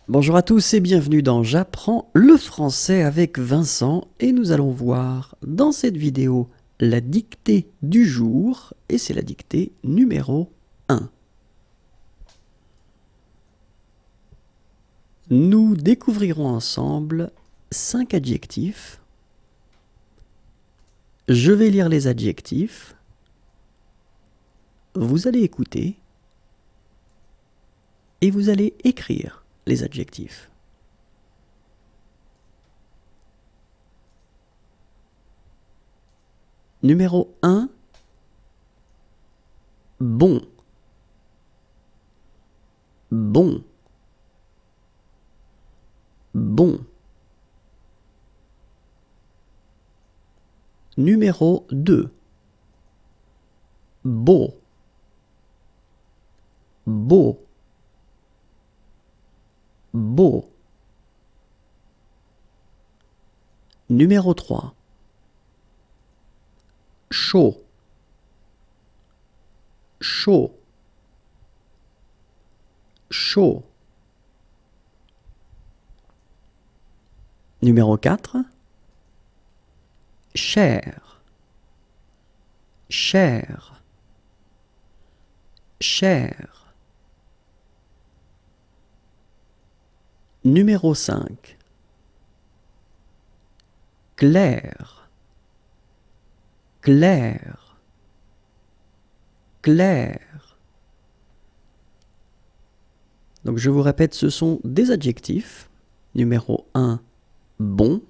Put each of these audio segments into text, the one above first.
Bonjour à tous et bienvenue dans J'apprends le français avec Vincent et nous allons voir dans cette vidéo la dictée du jour et c'est la dictée numéro 1. Nous découvrirons ensemble 5 adjectifs. Je vais lire les adjectifs. Vous allez écouter et vous allez écrire les adjectifs. Numéro 1, bon. Bon. Bon. Numéro 2, beau. Beau. Beau. Numéro 3, chaud. Chaud. Chaud. Numéro 4, cher. Cher. Cher. Numéro 5, clair. Clair. Clair. Donc je vous répète, ce sont des adjectifs. Numéro 1, bon.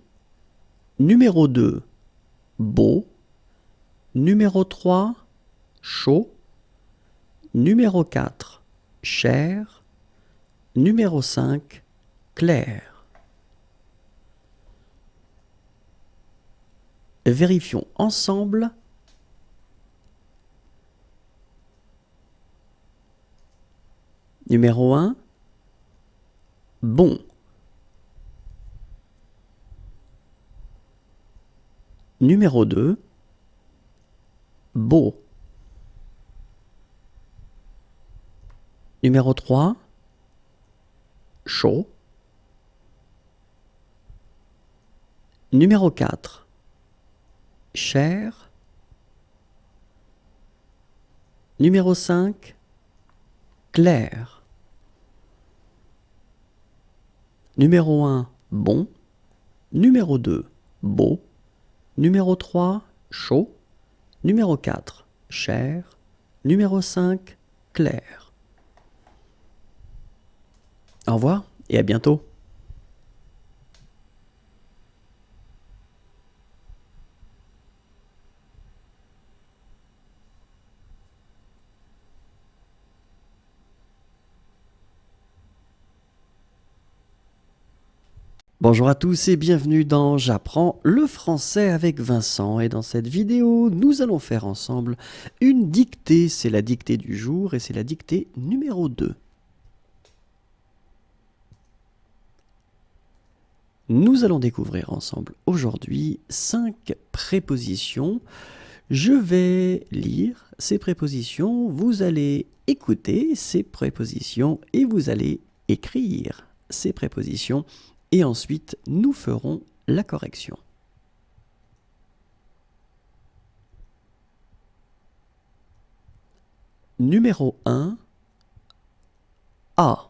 Numéro 2, beau. Numéro 3, chaud. Numéro 4, cher. Numéro 5, clair. Vérifions ensemble. Numéro 1, bon. Numéro 2, beau. Numéro 3, chaud. Numéro 4, cher. Numéro 5, clair. Numéro 1, bon. Numéro 2, beau. Numéro 3, chaud. Numéro 4, cher. Numéro 5, clair. Au revoir et à bientôt. Bonjour à tous et bienvenue dans J'apprends le français avec Vincent et dans cette vidéo nous allons faire ensemble une dictée, c'est la dictée du jour et c'est la dictée numéro 2. Nous allons découvrir ensemble aujourd'hui 5 prépositions. Je vais lire ces prépositions, vous allez écouter ces prépositions et vous allez écrire ces prépositions et ensuite nous ferons la correction. Numéro 1, A.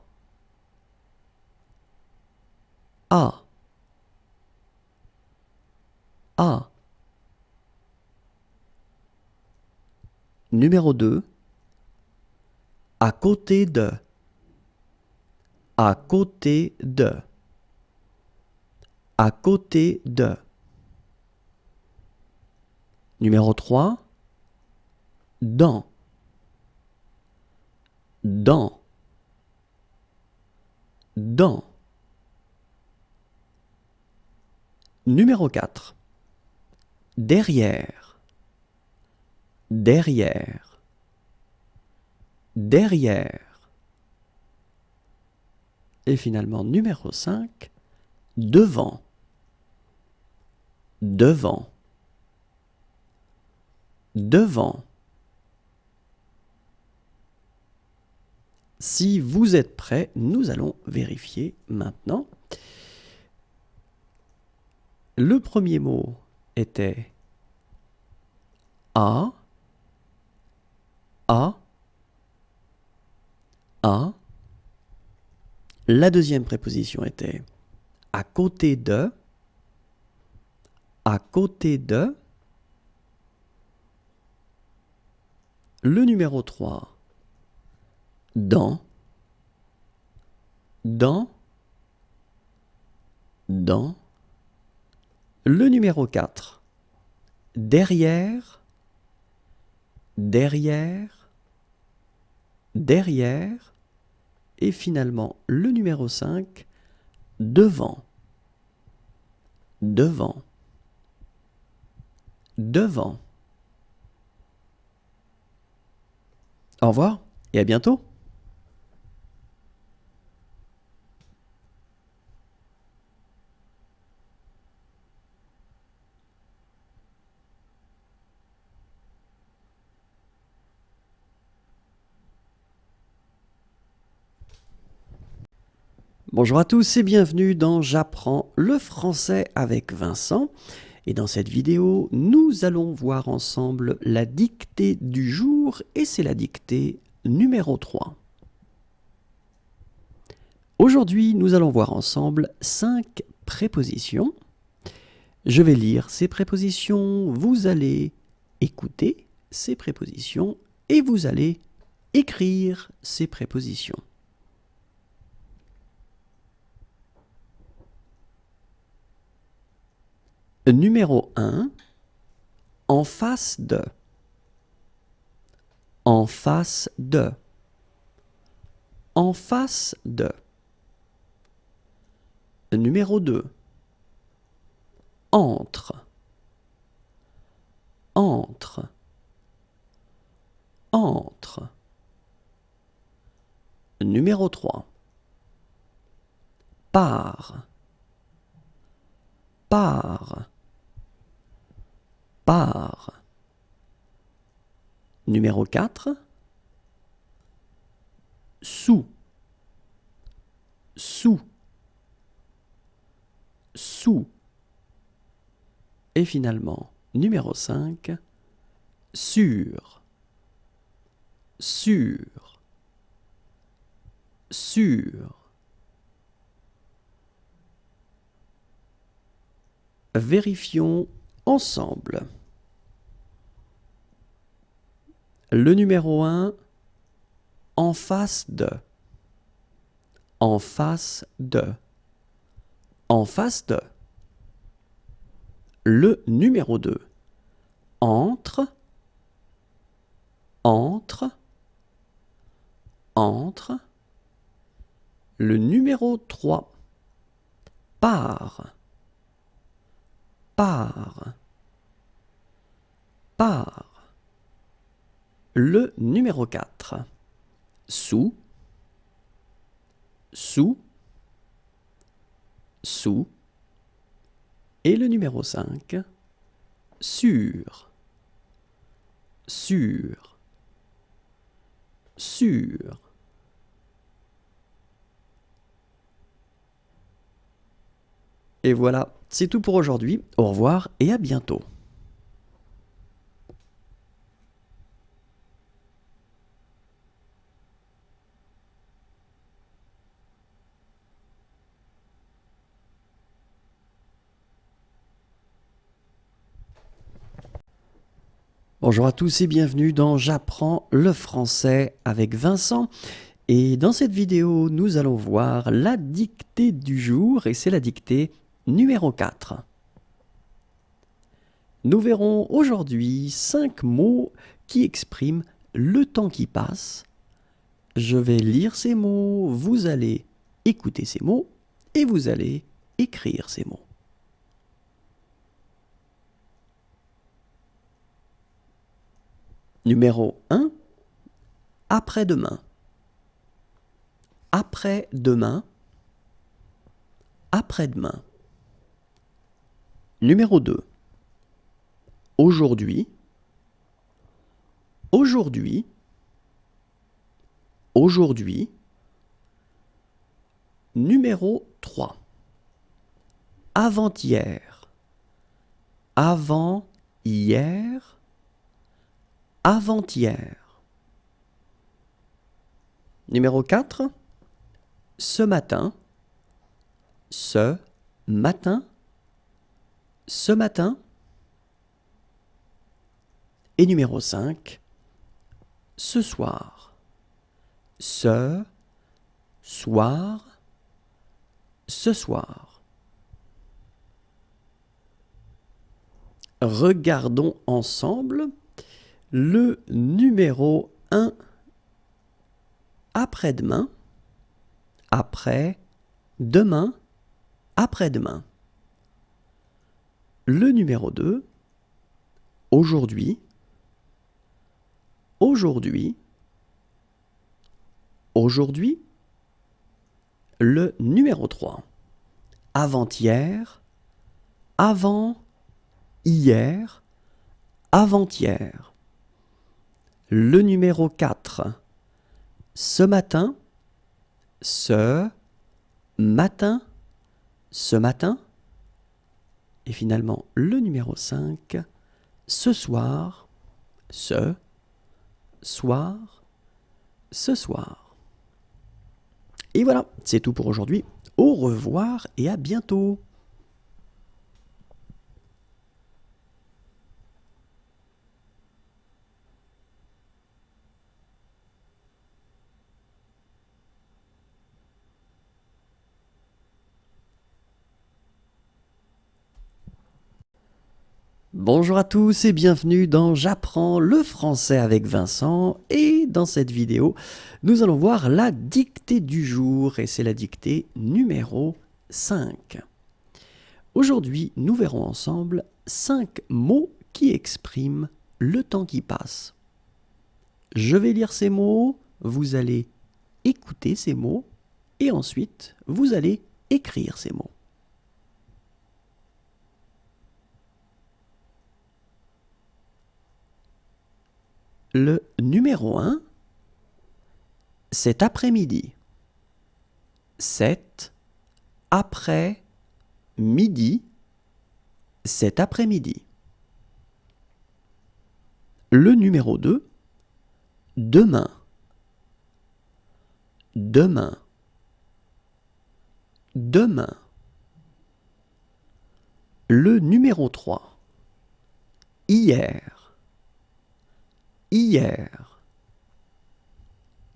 A. A. Numéro 2, à côté de. À côté de. À côté de. Numéro 3, dans. Dans. Dans. Numéro 4, derrière. Derrière. Derrière. Et finalement, numéro 5, devant. Devant. Devant. Si vous êtes prêts, nous allons vérifier maintenant. Le premier mot était à, à, à. La deuxième préposition était à côté de, à côté de. Le numéro 3, dans, dans, dans. Le numéro 4, derrière, derrière, derrière. Et finalement, le numéro 5, devant, devant, devant. Au revoir et à bientôt. Bonjour à tous et bienvenue dans J'apprends le français avec Vincent. Et dans cette vidéo, nous allons voir ensemble la dictée du jour et c'est la dictée numéro 3. Aujourd'hui, nous allons voir ensemble 5 prépositions. Je vais lire ces prépositions, vous allez écouter ces prépositions et vous allez écrire ces prépositions. Numéro 1, en face de. En face de. En face de. Numéro 2, entre. Entre. Entre. Numéro 3, par. Par. Par. Numéro 4, sous. Sous. Sous. Et finalement, numéro 5, sur. Sur. Sur. Vérifions ensemble. Le numéro 1, en face de. En face de. En face de. Le numéro 2, entre. Entre. Entre. Le numéro 3, par. Par. Par. Le numéro 4, sous. Sous. Sous. Et le numéro 5, sur. Sur. Sur. Et voilà, c'est tout pour aujourd'hui. Au revoir et à bientôt. Bonjour à tous et bienvenue dans J'apprends le français avec Vincent. Et dans cette vidéo, nous allons voir la dictée du jour et c'est la dictée numéro 4. Nous verrons aujourd'hui 5 mots qui expriment le temps qui passe. Je vais lire ces mots, vous allez écouter ces mots et vous allez écrire ces mots. Numéro 1, après-demain. Après-demain. Après-demain. Numéro 2, aujourd'hui. Aujourd'hui. aujourd'hui. Numéro 3. Avant-hier. Avant-hier. Avant-hier. Numéro 4. Ce matin. Ce matin. Ce matin. Et numéro 5. Ce soir. Ce soir. Ce soir. Regardons ensemble le numéro 1. Après-demain. Après, demain, après-demain. Le numéro 2. Aujourd'hui. Aujourd'hui. Aujourd'hui. Le numéro 3. Avant-hier. Avant, hier, avant-hier. Le numéro 4. Ce matin. Ce matin. Ce matin. Et finalement, le numéro 5. Ce soir. Ce soir. Ce soir. Et voilà, c'est tout pour aujourd'hui. Au revoir et à bientôt. Bonjour à tous et bienvenue dans J'apprends le français avec Vincent, et dans cette vidéo, nous allons voir la dictée du jour et c'est la dictée numéro 5. Aujourd'hui, nous verrons ensemble 5 mots qui expriment le temps qui passe. Je vais lire ces mots, vous allez écouter ces mots et ensuite vous allez écrire ces mots. Le numéro 1, cet après-midi. Cet après-midi. Cet après-midi. Le numéro 2, demain. Demain. Demain. Le numéro 3, hier. Hier.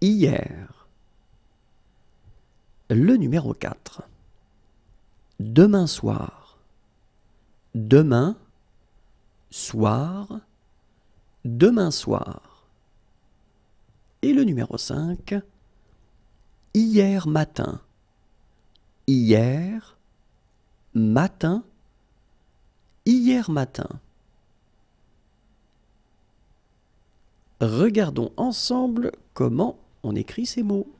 Hier. Le numéro 4. Demain soir. Demain soir. Demain soir. Et le numéro 5. Hier matin. Hier matin. Hier matin. Regardons ensemble comment on écrit ces mots.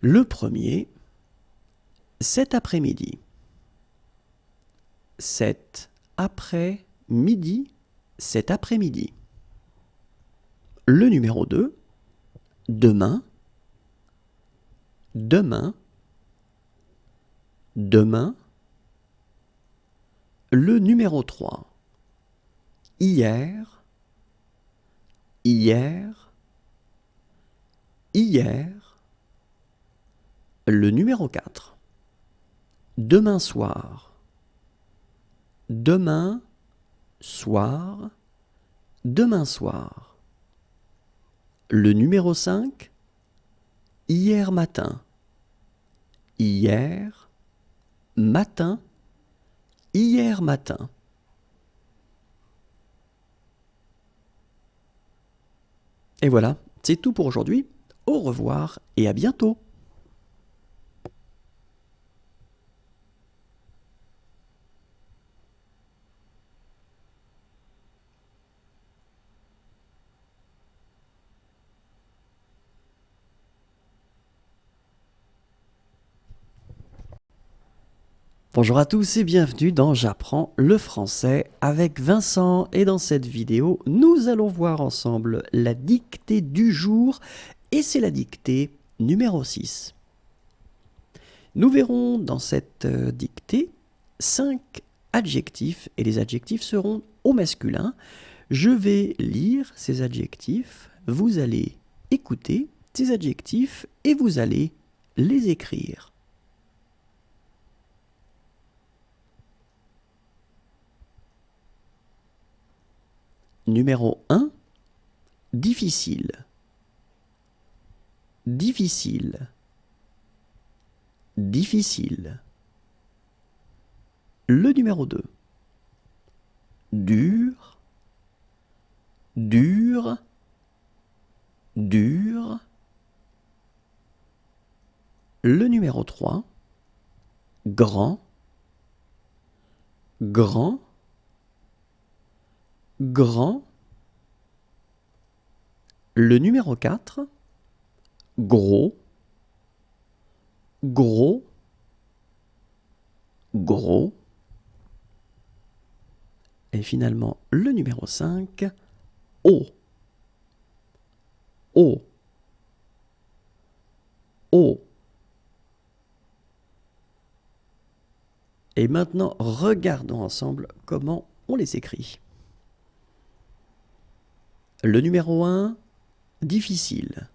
Le premier, cet après-midi. Cet après-midi. Cet après-midi. Le numéro 2, demain. Demain. Demain. Le numéro 3, hier. Hier. Hier. Le numéro 4. Demain soir. Demain soir. Demain soir. Le numéro 5. Hier matin. Hier matin. Hier matin. Et voilà, c'est tout pour aujourd'hui. Au revoir et à bientôt. Bonjour à tous et bienvenue dans J'apprends le français avec Vincent, et dans cette vidéo nous allons voir ensemble la dictée du jour et c'est la dictée numéro 6. Nous verrons dans cette dictée 5 adjectifs et les adjectifs seront au masculin. Je vais lire ces adjectifs, vous allez écouter ces adjectifs et vous allez les écrire. Numéro 1, difficile. Difficile. Difficile. Le numéro 2, dur. Dur. Dur. Le numéro 3, grand. Grand. Grand. Le numéro 4, gros. Gros. Gros. Et finalement, le numéro 5, haut. Haut. Haut. Et maintenant, regardons ensemble comment on les écrit. Le numéro 1, difficile.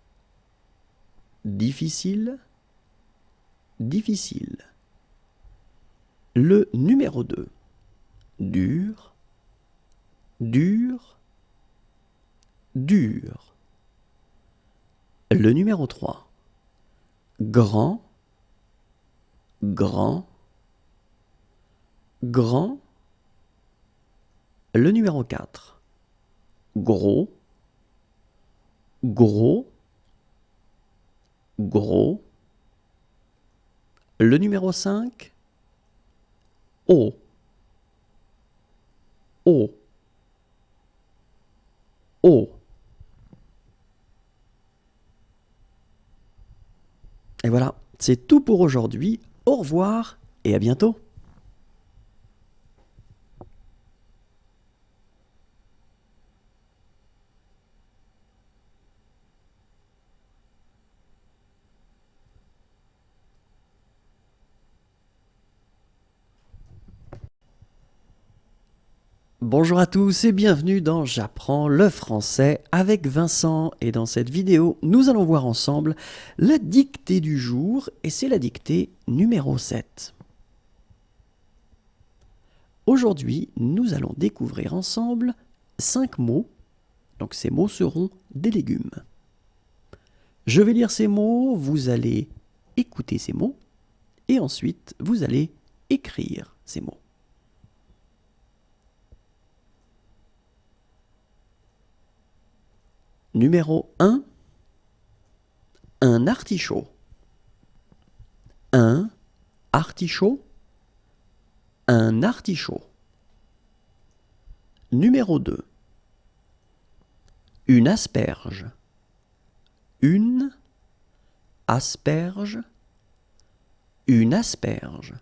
Difficile. Difficile. Le numéro 2, dur. Dur. Dur. Le numéro 3, grand. Grand. Grand. Le numéro 4, gros. Gros. Gros. Le numéro 5, haut. Haut. Haut. Et voilà, c'est tout pour aujourd'hui. Au revoir et à bientôt. Bonjour à tous et bienvenue dans J'apprends le français avec Vincent, et dans cette vidéo nous allons voir ensemble la dictée du jour et c'est la dictée numéro 7. Aujourd'hui nous allons découvrir ensemble 5 mots, donc ces mots seront des légumes. Je vais lire ces mots, vous allez écouter ces mots et ensuite vous allez écrire ces mots. Numéro 1, un artichaut. Un artichaut. Un artichaut. Numéro 2, une asperge. Une asperge. Une asperge.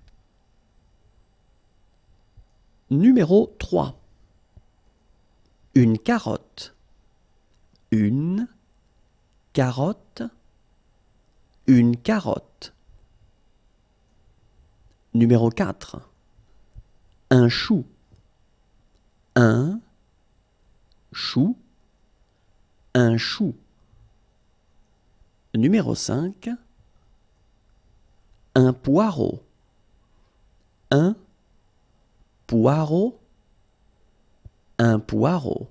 Numéro 3, une carotte. Une carotte. Une carotte. Numéro 4, un chou. Un chou. Un chou. Numéro 5, un poireau. Un poireau. Un poireau.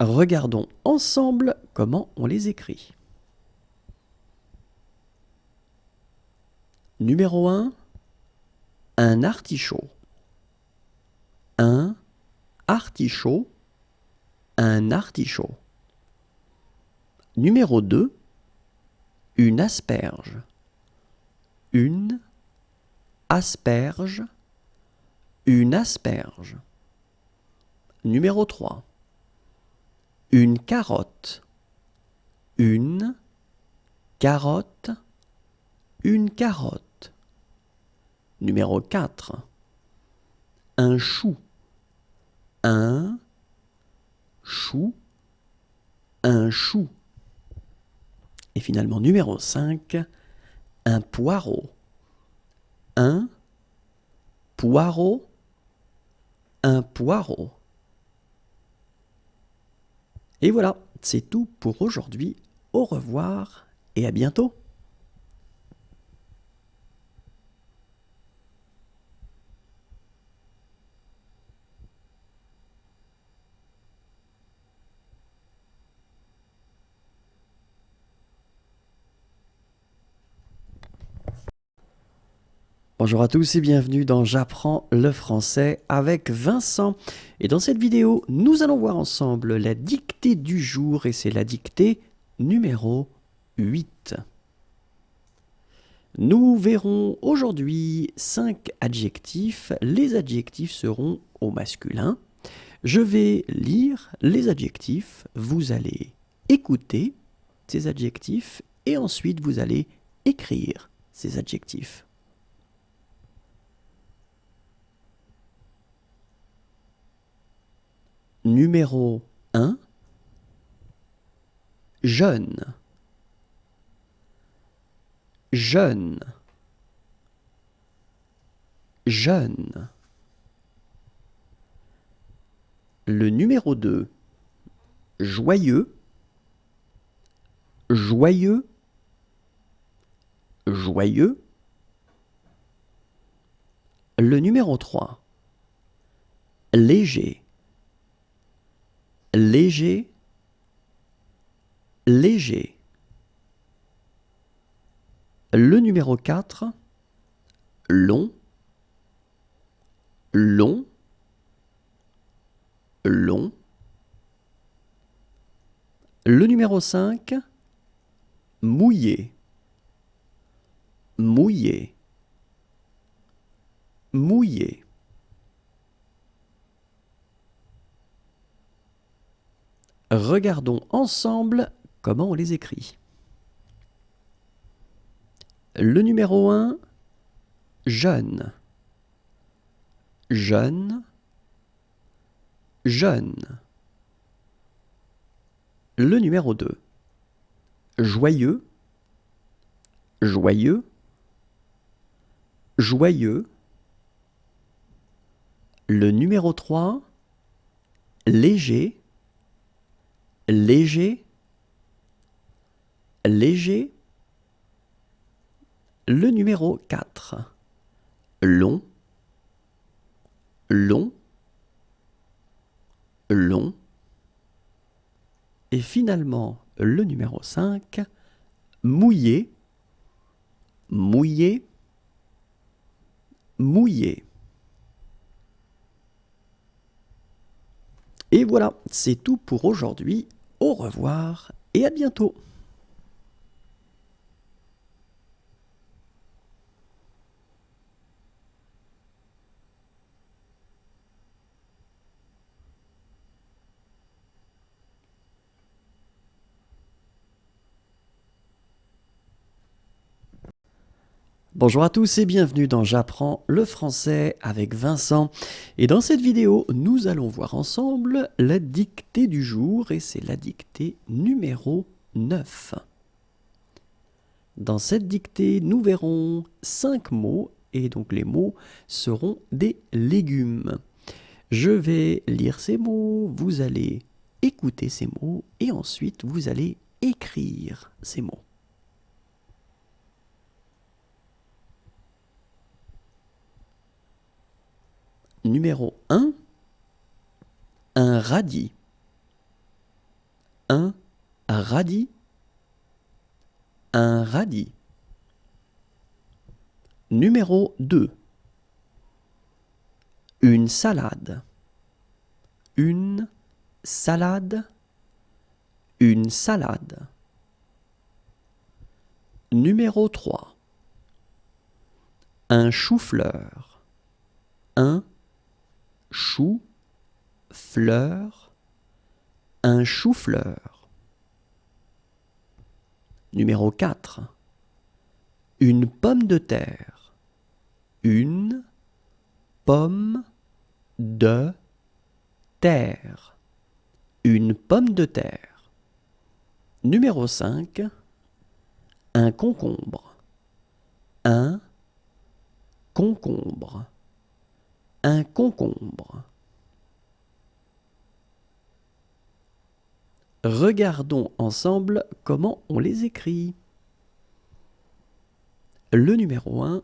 Regardons ensemble comment on les écrit. Numéro 1, un artichaut. Un artichaut. Un artichaut. Numéro 2, une asperge. Une asperge. Une asperge. Numéro 3, une carotte. Une carotte. une carotte. Numéro 4, un chou. Un chou, un chou. Et finalement, numéro 5, un poireau. Un poireau, un poireau. Et voilà, c'est tout pour aujourd'hui. Au revoir et à bientôt. Bonjour à tous et bienvenue dans J'apprends le français avec Vincent. Et dans cette vidéo, nous allons voir ensemble la dictée du jour et c'est la dictée numéro 8. Nous verrons aujourd'hui 5 adjectifs. Les adjectifs seront au masculin. Je vais lire les adjectifs, vous allez écouter ces adjectifs et ensuite vous allez écrire ces adjectifs. Numéro 1, jeune. Jeune. Jeune. Le numéro 2, joyeux. Joyeux. Joyeux. Le numéro 3, léger. Léger. Léger. Le numéro 4, long. Long. Long. Le numéro 5, mouillé. Mouillé. Mouillé. Regardons ensemble comment on les écrit. Le numéro 1, jeune. Jeune. Jeune. Le numéro 2, joyeux. Joyeux. Joyeux. Le numéro 3, léger. Léger. Léger. Le numéro 4, long. Long. Long. Et finalement, le numéro 5, mouillé. Mouillé. Mouillé. Et voilà, c'est tout pour aujourd'hui. Au revoir et à bientôt. Bonjour à tous et bienvenue dans J'apprends le français avec Vincent. Et dans cette vidéo, nous allons voir ensemble la dictée du jour et c'est la dictée numéro 9. Dans cette dictée, nous verrons 5 mots et donc les mots seront des légumes. Je vais lire ces mots, vous allez écouter ces mots et ensuite vous allez écrire ces mots. Numéro 1, un radis. Un radis. Un radis. Numéro 2, une salade. Une salade. Une salade. Numéro 3, un chou-fleur. Un chou-fleur. Un chou-fleur. Numéro 4, Une pomme de terre. Une pomme de terre. Une pomme de terre. Numéro 5. Un concombre. Un concombre. Un concombre. Regardons ensemble comment on les écrit. Le numéro 1,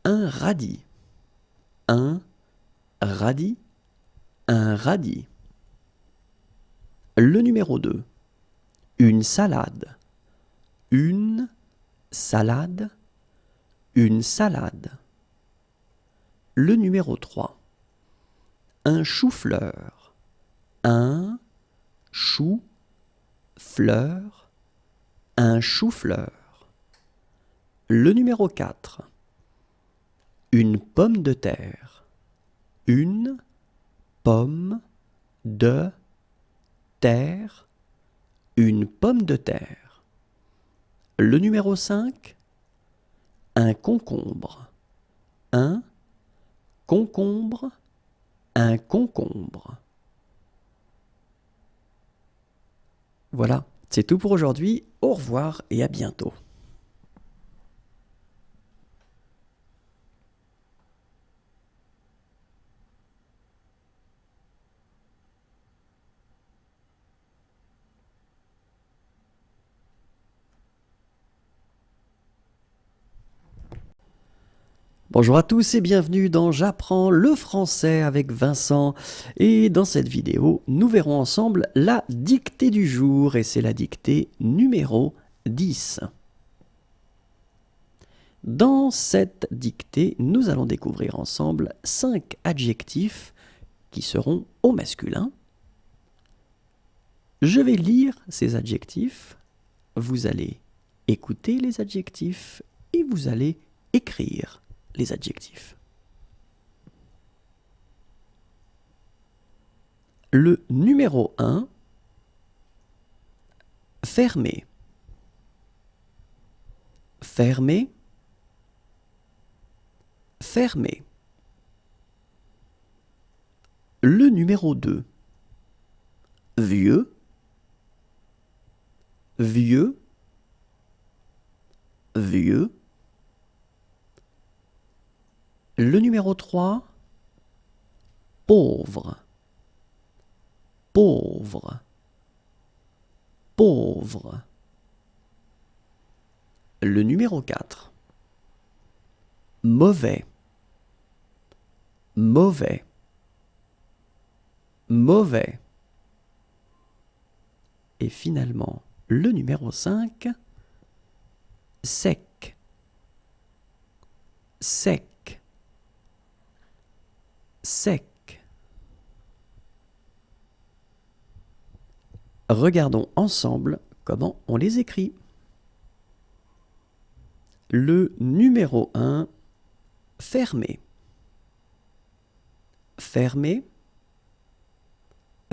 un radis. Un radis. Un radis. Le numéro 2, une salade. Une salade. Une salade. Le numéro 3, un chou-fleur. Un chou-fleur. Un chou-fleur. Le numéro 4, une pomme de terre. Une pomme de terre. Une pomme de terre. Le numéro 5, un concombre. Un concombre. Un concombre. Voilà, c'est tout pour aujourd'hui. Au revoir et à bientôt. Bonjour à tous et bienvenue dans J'apprends le français avec Vincent. Et dans cette vidéo, nous verrons ensemble la dictée du jour et c'est la dictée numéro 10. Dans cette dictée, nous allons découvrir ensemble 5 adjectifs qui seront au masculin. Je vais lire ces adjectifs, vous allez écouter les adjectifs et vous allez écrire les adjectifs. Le numéro 1, fermé. Fermé. Fermé. Le numéro 2, vieux. Vieux. Vieux. Le numéro 3, pauvre. Pauvre. Pauvre. Le numéro 4, mauvais. Mauvais. Mauvais. Et finalement, le numéro 5, sec. Sec. Sec. Regardons ensemble comment on les écrit. Le numéro 1, fermé. Fermé.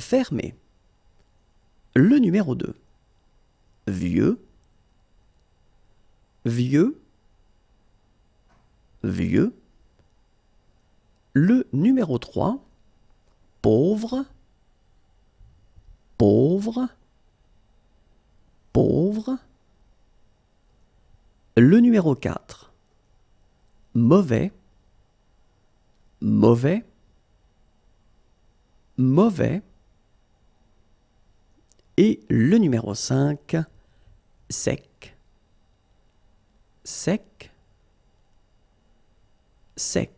Fermé. Le numéro 2, vieux. Vieux. Vieux. Le numéro 3, pauvre. Pauvre. Pauvre. Le numéro 4, mauvais. Mauvais. Mauvais. Et le numéro 5, sec. Sec. Sec.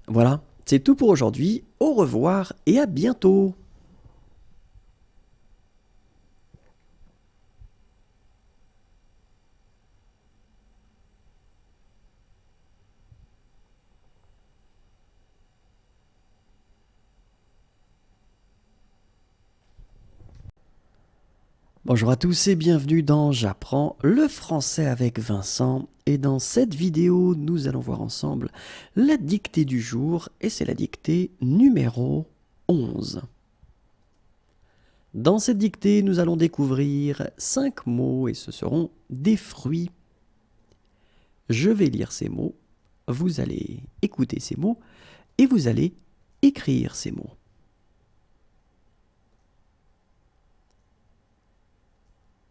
Voilà, c'est tout pour aujourd'hui. Au revoir et à bientôt. Bonjour à tous et bienvenue dans J'apprends le français avec Vincent. Et dans cette vidéo, nous allons voir ensemble la dictée du jour et c'est la dictée numéro 11. Dans cette dictée, nous allons découvrir 5 mots et ce seront des fruits. Je vais lire ces mots, vous allez écouter ces mots et vous allez écrire ces mots.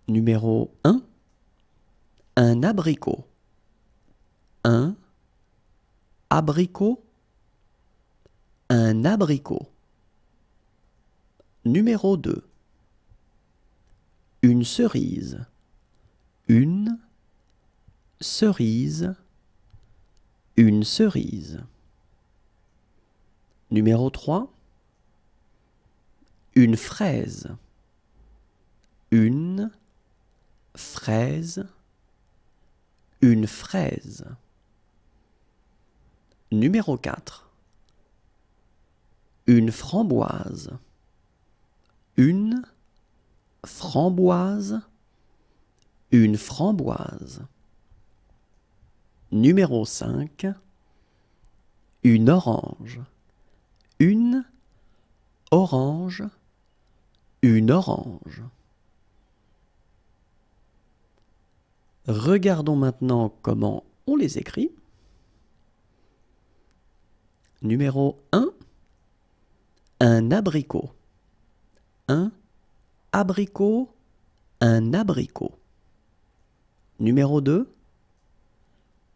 Numéro 1, un abricot. Un abricot. Un abricot. Numéro 2, une cerise. Une cerise. Une cerise. Numéro 3, une fraise. Une fraise. Une fraise. Numéro 4, une framboise. Une framboise. Une framboise. Numéro 5, une orange. Une orange. Une orange. Regardons maintenant comment on les écrit. Numéro 1, un abricot. Un abricot. Un abricot. Numéro 2,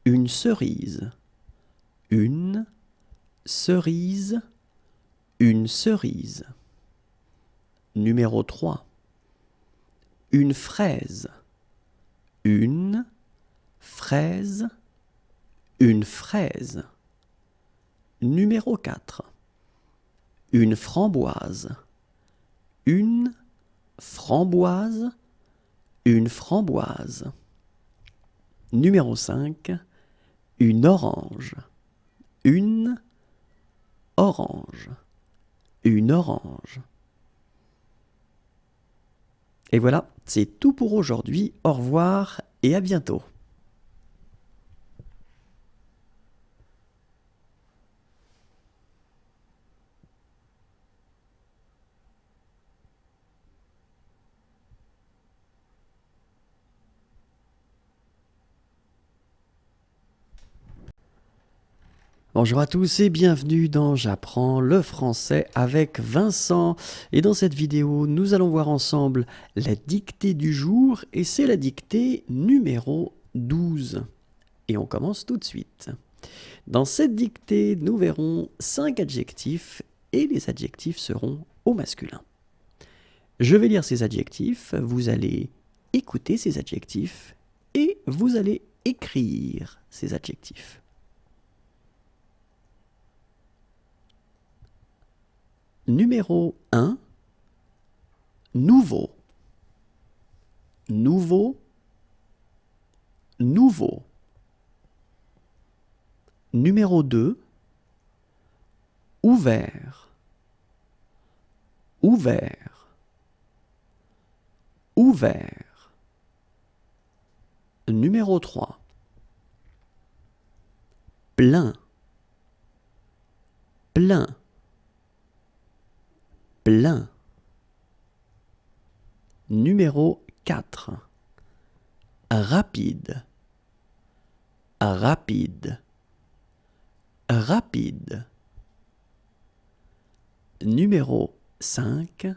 une cerise. Une cerise. Une cerise. Numéro 3, une fraise. Une fraise. Une fraise. Numéro 4, une framboise. Une framboise. Une framboise. Numéro 5, une orange. Une orange. Une orange. Et voilà, c'est tout pour aujourd'hui. Au revoir et à bientôt. Bonjour à tous et bienvenue dans J'apprends le français avec Vincent. Et dans cette vidéo, nous allons voir ensemble la dictée du jour et c'est la dictée numéro 12. Et on commence tout de suite. Dans cette dictée, nous verrons 5 adjectifs et les adjectifs seront au masculin. Je vais lire ces adjectifs, vous allez écouter ces adjectifs et vous allez écrire ces adjectifs. Numéro 1, nouveau. Nouveau. Nouveau. Numéro 2, ouvert. Ouvert. Ouvert. Numéro 3, plein. Plein. Plein. Numéro 4, rapide. Rapide. Rapide. Numéro 5,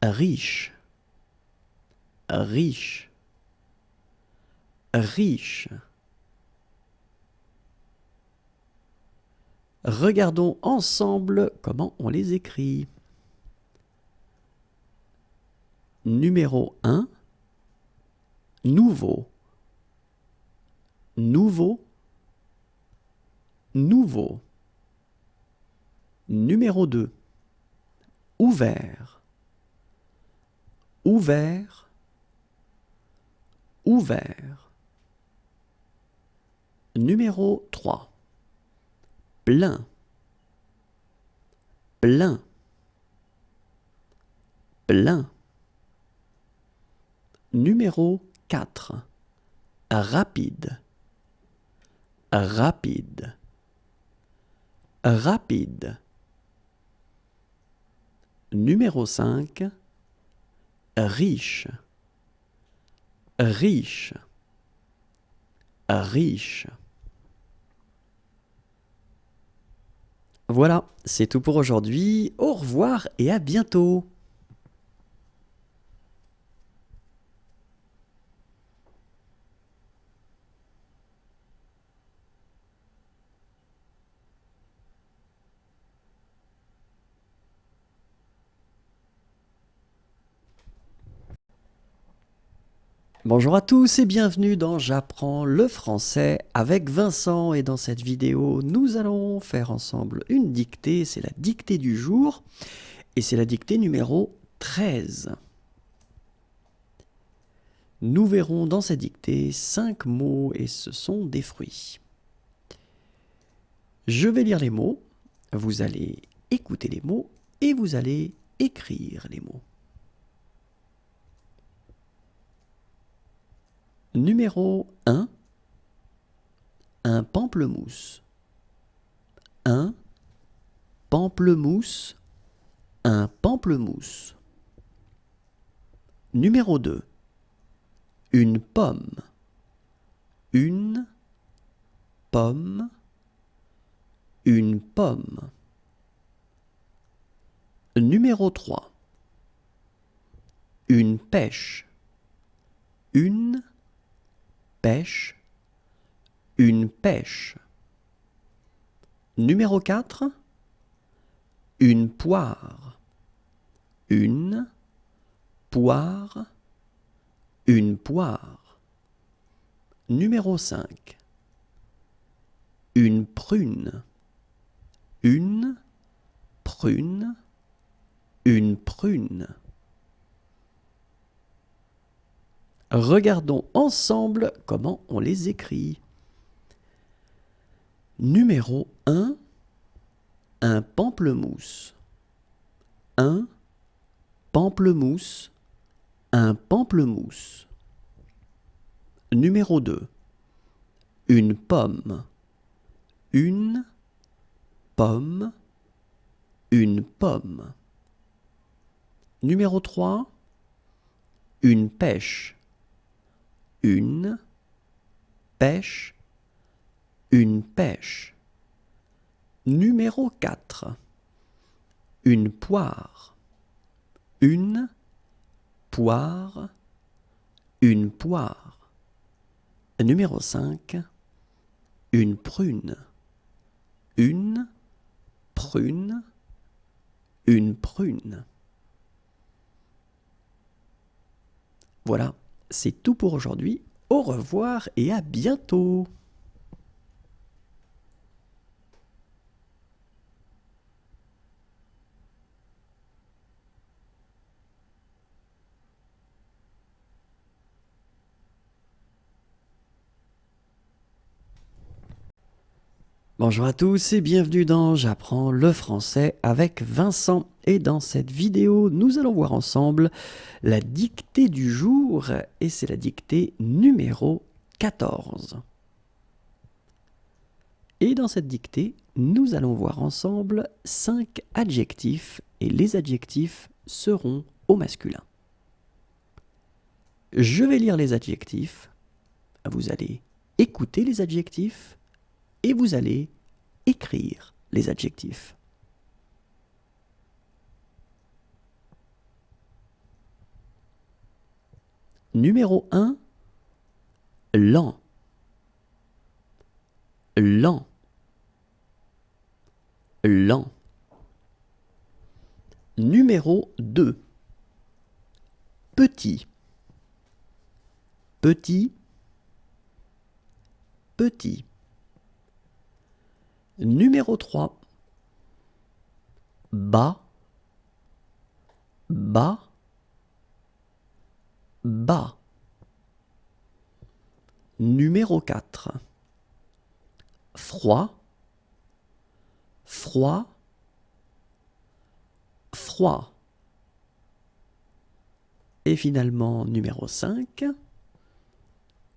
riche. Riche. Riche. Regardons ensemble comment on les écrit. Numéro 1, nouveau. Nouveau. Nouveau. Numéro 2, ouvert. Ouvert. Ouvert. Numéro 3, plein. Plein. Plein. Numéro 4, rapide. Rapide. Rapide. Numéro 5, riche, riche, riche. Voilà, c'est tout pour aujourd'hui. Au revoir et à bientôt. Bonjour à tous et bienvenue dans J'apprends le français avec Vincent, et dans cette vidéo nous allons faire ensemble une dictée, c'est la dictée du jour et c'est la dictée numéro 13. Nous verrons dans cette dictée 5 mots et ce sont des fruits. Je vais lire les mots, vous allez écouter les mots et vous allez écrire les mots. Numéro 1, un pamplemousse. Un pamplemousse, un pamplemousse. Numéro 2, une pomme. Une pomme, une pomme. Numéro 3, une pêche. Une pêche, une pêche. Numéro 4, une poire. Une poire, une poire. Numéro 5, une prune. Une prune, une prune. Regardons ensemble comment on les écrit. Numéro 1, un pamplemousse. Un pamplemousse, un pamplemousse. Numéro 2, une pomme. Une pomme, une pomme. Numéro 3, une pêche. Une pêche, une pêche. Numéro 4, une poire. Une poire, une poire. Numéro 5, une prune. Une prune, une prune. Voilà, c'est tout pour aujourd'hui. Au revoir et à bientôt. Bonjour à tous et bienvenue dans J'apprends le français avec Vincent. Et dans cette vidéo, nous allons voir ensemble la dictée du jour et c'est la dictée numéro 14. Et dans cette dictée, nous allons voir ensemble 5 adjectifs et les adjectifs seront au masculin. Je vais lire les adjectifs, vous allez écouter les adjectifs et vous allez écrire les adjectifs. Numéro 1, lent. Lent. Lent. Numéro 2, petit. Petit. Petit. Numéro 3, bas. Bas. Bas. Numéro 4, froid. Froid. Froid. Et finalement, numéro 5,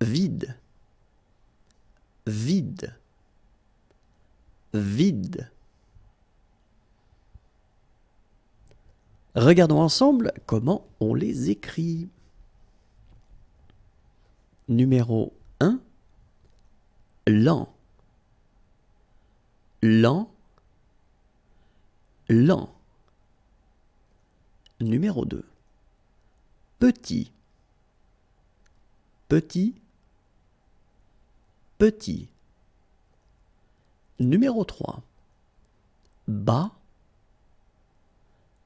vide. Vide. Vide. Regardons ensemble comment on les écrit. Numéro 1, lent, lent, lent. Numéro 2, petit, petit, petit. Numéro 3, bas,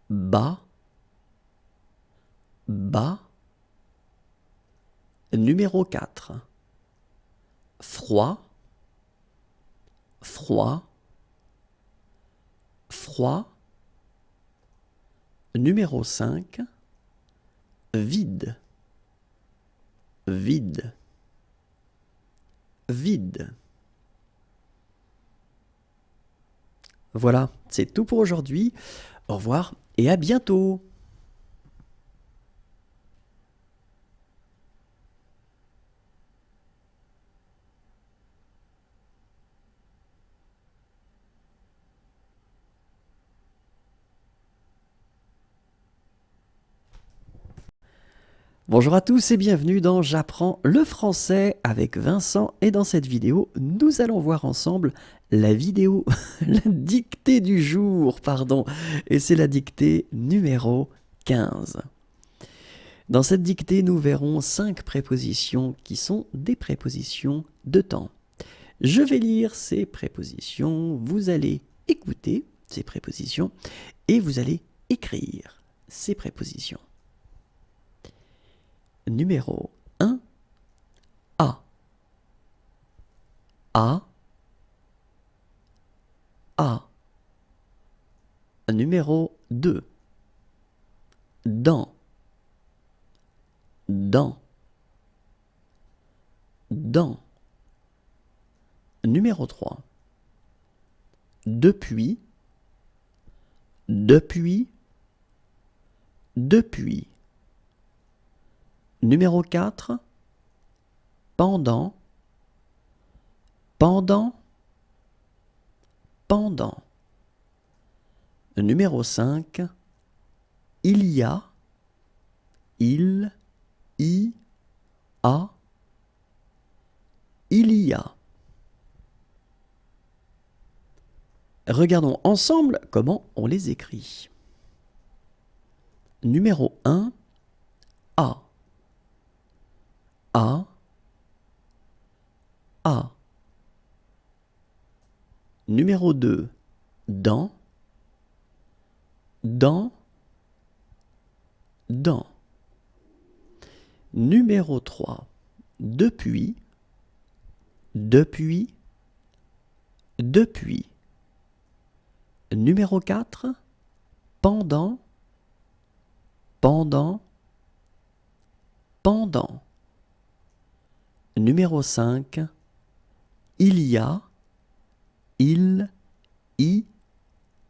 bas, bas. Numéro 4, froid, froid, froid. Numéro 5, vide, vide, vide. Voilà, c'est tout pour aujourd'hui. Au revoir et à bientôt. Bonjour à tous et bienvenue dans J'apprends le français avec Vincent, et dans cette vidéo, nous allons voir ensemble la dictée du jour, pardon, et c'est la dictée numéro 15. Dans cette dictée, nous verrons 5 prépositions qui sont des prépositions de temps. Je vais lire ces prépositions, vous allez écouter ces prépositions et vous allez écrire ces prépositions. Numéro 1, à, à, à. Numéro 2, dans, dans, dans. Numéro 3, depuis, depuis, depuis. Numéro 4, pendant, pendant, pendant. Numéro 5, il y a, il, y, a, il y a. Regardons ensemble comment on les écrit. Numéro 1, à, à, à. Numéro 2, dans, dans, dans. Numéro 3, depuis, depuis, depuis. Numéro 4, pendant, pendant, pendant. Numéro 5, il y a, il, y,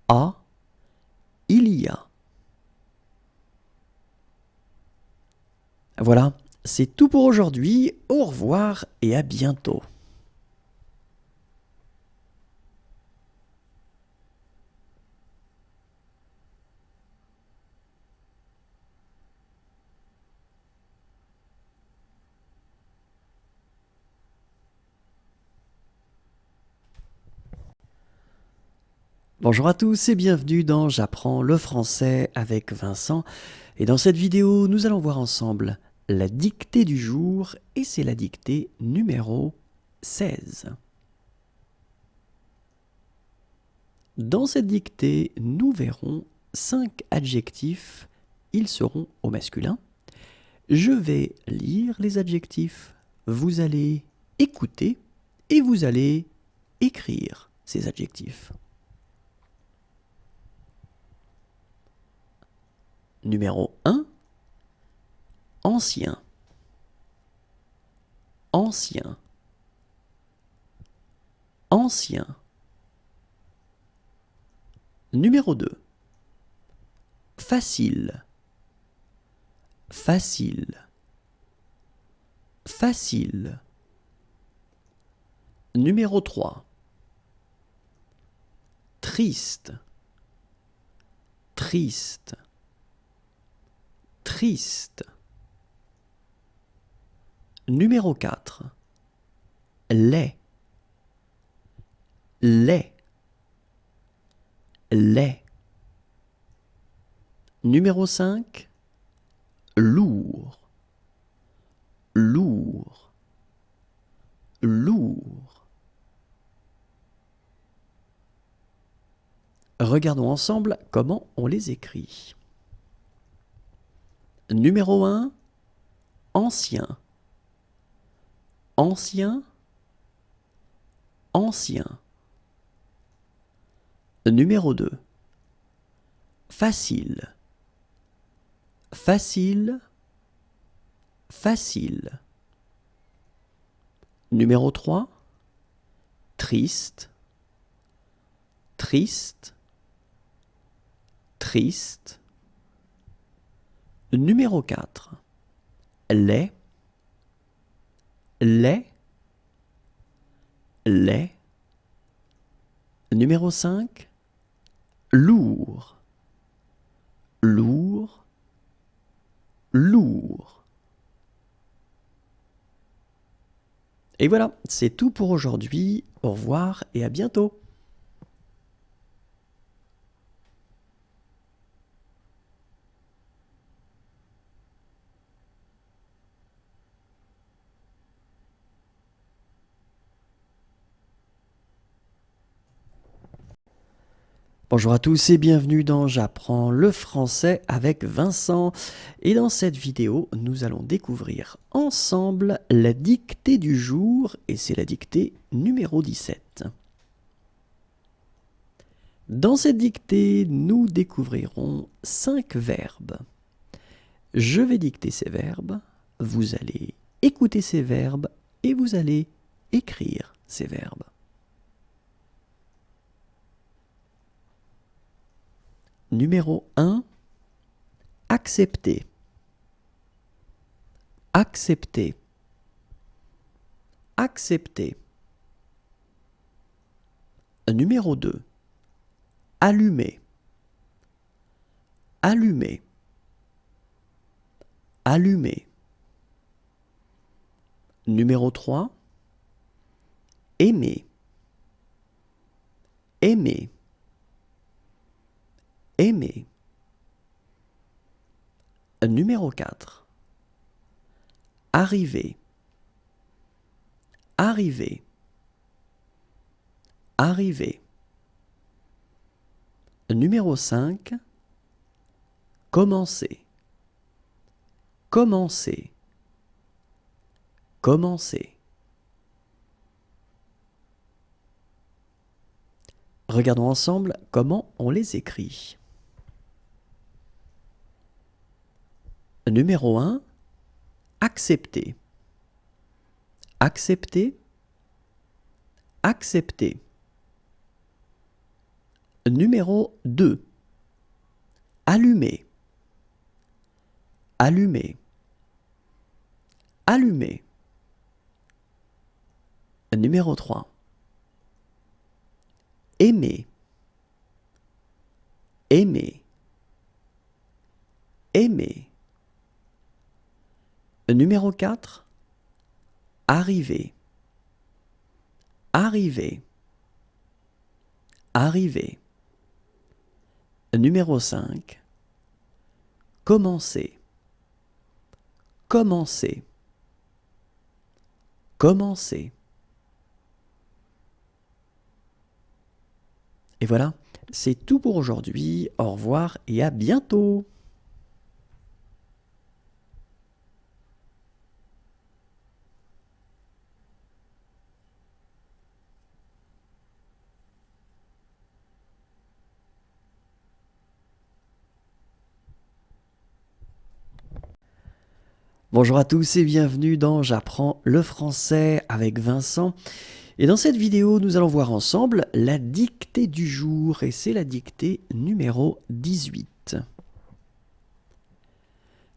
a, il y a. Voilà, c'est tout pour aujourd'hui. Au revoir et à bientôt. Bonjour à tous et bienvenue dans J'apprends le français avec Vincent. Et dans cette vidéo, nous allons voir ensemble la dictée du jour, et c'est la dictée numéro 16. Dans cette dictée, nous verrons 5 adjectifs, ils seront au masculin. Je vais lire les adjectifs, vous allez écouter et vous allez écrire ces adjectifs. Numéro 1, ancien, ancien, ancien. Numéro 2, facile, facile, facile. Numéro 3, triste, triste, triste. Numéro 4. Laid. Laid. Laid. Numéro 5. Lourd. Lourd. Lourd. Regardons ensemble comment on les écrit. Numéro 1. Ancien. Ancien. Ancien. Numéro 2. Facile. Facile. Facile. Numéro 3. Triste. Triste. Triste. Numéro 4. Laid. Laid. Laid. Numéro 5. Lourd. Lourd. Lourd. Et voilà, c'est tout pour aujourd'hui. Au revoir et à bientôt. Bonjour à tous et bienvenue dans J'apprends le français avec Vincent. Et dans cette vidéo, nous allons découvrir ensemble la dictée du jour et c'est la dictée numéro 17. Dans cette dictée, nous découvrirons 5 verbes. Je vais dicter ces verbes, vous allez écouter ces verbes et vous allez écrire ces verbes. Numéro 1, accepter. Accepter. Accepter. Numéro 2, allumer. Allumer. Allumer. Numéro 3, aimer. Aimer. Aimer. Numéro 4. Arriver. Arriver. Arriver. Numéro 5. Commencer. Commencer. Commencer. Regardons ensemble comment on les écrit. Numéro 1, accepter. Accepter. Accepter. Numéro 2, allumer. Allumer. Allumer. Numéro 3, aimer. Aimer. Aimer. Numéro 4, arriver. Arriver. Arriver. Numéro 5, commencer. Commencer. Commencer. Et voilà, c'est tout pour aujourd'hui. Au revoir et à bientôt. Bonjour à tous et bienvenue dans J'apprends le français avec Vincent. Et dans cette vidéo, nous allons voir ensemble la dictée du jour et c'est la dictée numéro 18.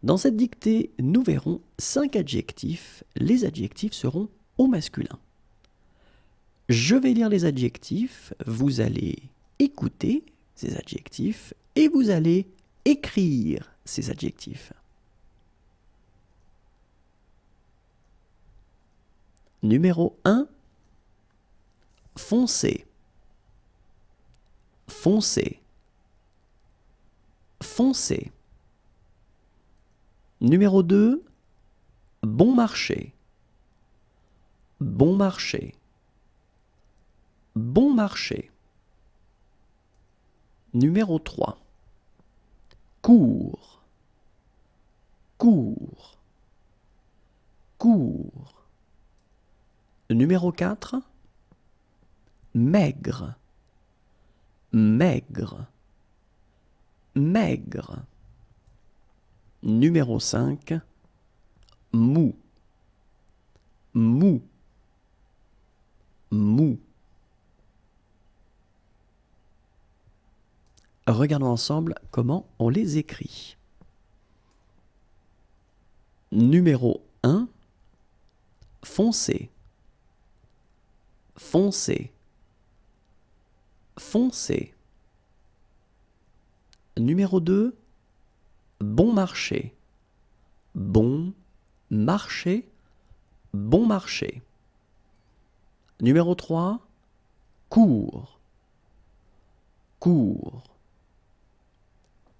Dans cette dictée, nous verrons 5 adjectifs. Les adjectifs seront au masculin. Je vais lire les adjectifs, vous allez écouter ces adjectifs et vous allez écrire ces adjectifs. Numéro 1, foncé, foncé, foncé. Numéro 2, bon marché, bon marché, bon marché. Numéro 3, court, court, court. Numéro 4, maigre, maigre, maigre. Numéro 5, mou, mou, mou. Regardons ensemble comment on les écrit. Numéro 1, foncé, foncé, foncé. Numéro 2, bon marché, bon marché, bon marché. Numéro 3, court, court,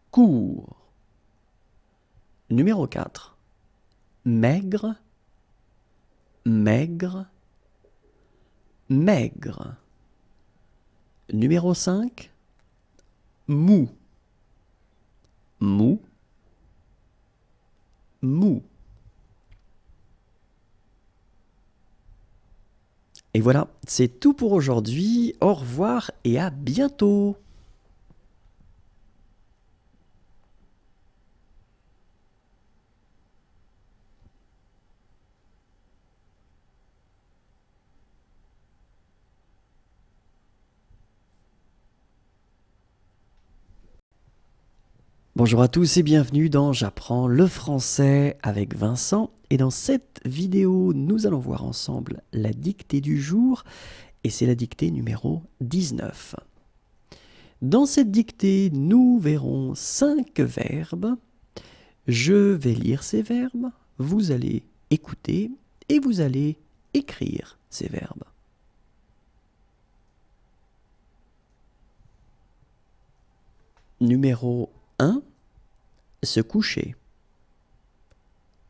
court. Numéro 4, maigre, maigre, maigre. Numéro 5, mou, mou, mou. Et voilà, c'est tout pour aujourd'hui. Au revoir et à bientôt. Bonjour à tous et bienvenue dans J'apprends le français avec Vincent. Et dans cette vidéo, nous allons voir ensemble la dictée du jour et c'est la dictée numéro 19. Dans cette dictée, nous verrons 5 verbes. Je vais lire ces verbes, vous allez écouter et vous allez écrire ces verbes. Numéro 1, se coucher.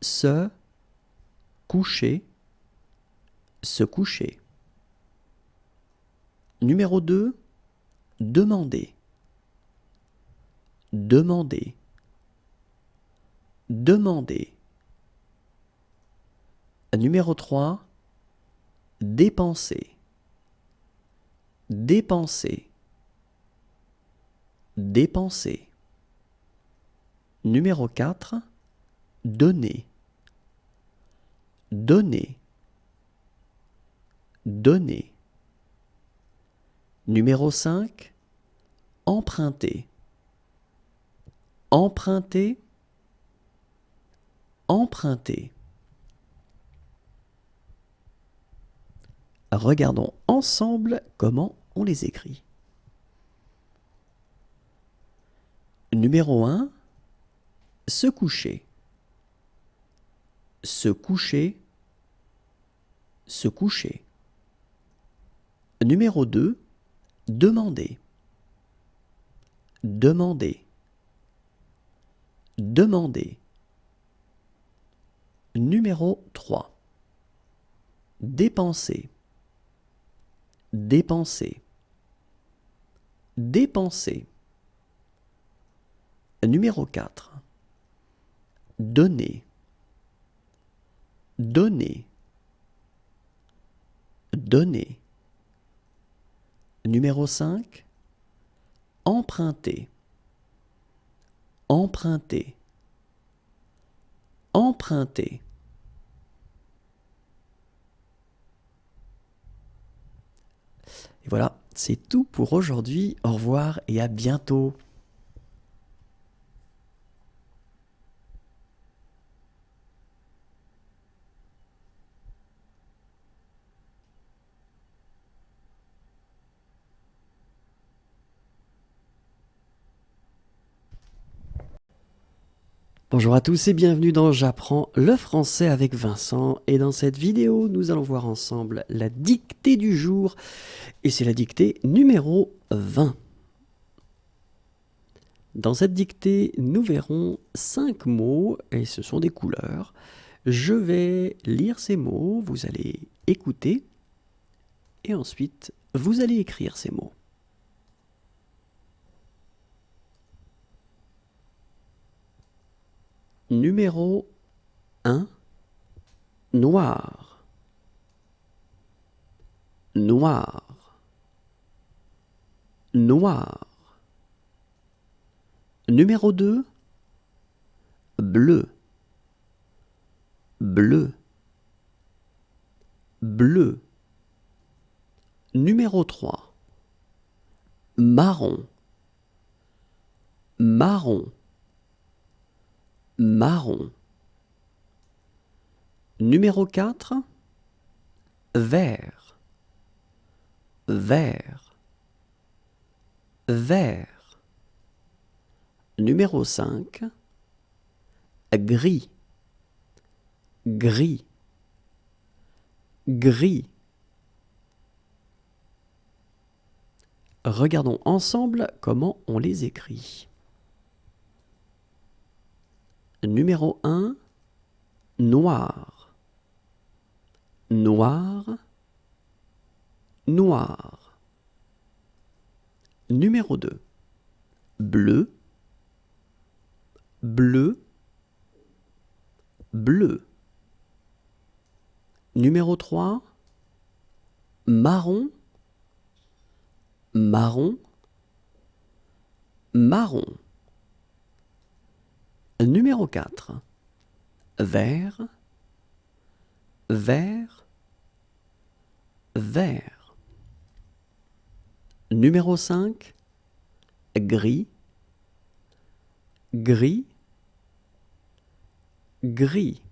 Se coucher, se coucher. Numéro 2, demander. Demander. Demander. Numéro 3, dépenser. Dépenser. Dépenser. Numéro 4, donner. Donner. Donner. Numéro 5, emprunter. Emprunter. Emprunter. Regardons ensemble comment on les écrit. Numéro 1, se coucher. Se coucher. Se coucher. Numéro 2, demander. Demander. Demander. Numéro 3, dépenser. Dépenser. Dépenser. Numéro 4, donner. Donner. Donner. Numéro 5, emprunter. Emprunter. Emprunter. Et voilà, c'est tout pour aujourd'hui. Au revoir et à bientôt. Bonjour à tous et bienvenue dans J'apprends le français avec Vincent. Et dans cette vidéo, nous allons voir ensemble la dictée du jour. Et c'est la dictée numéro 20. Dans cette dictée, nous verrons 5 mots et ce sont des couleurs. Je vais lire ces mots, vous allez écouter et ensuite vous allez écrire ces mots. Numéro 1, noir, noir, noir. Numéro 2, bleu, bleu, bleu. Numéro 3, marron, marron, marron. Numéro 4, vert, vert, vert. Numéro 5, gris, gris, gris. Regardons ensemble comment on les écrit. Numéro 1, noir, noir, noir. Numéro 2, bleu, bleu, bleu. Numéro 3, marron, marron, marron. Numéro 4, vert, vert, vert. Numéro 5, gris, gris, gris.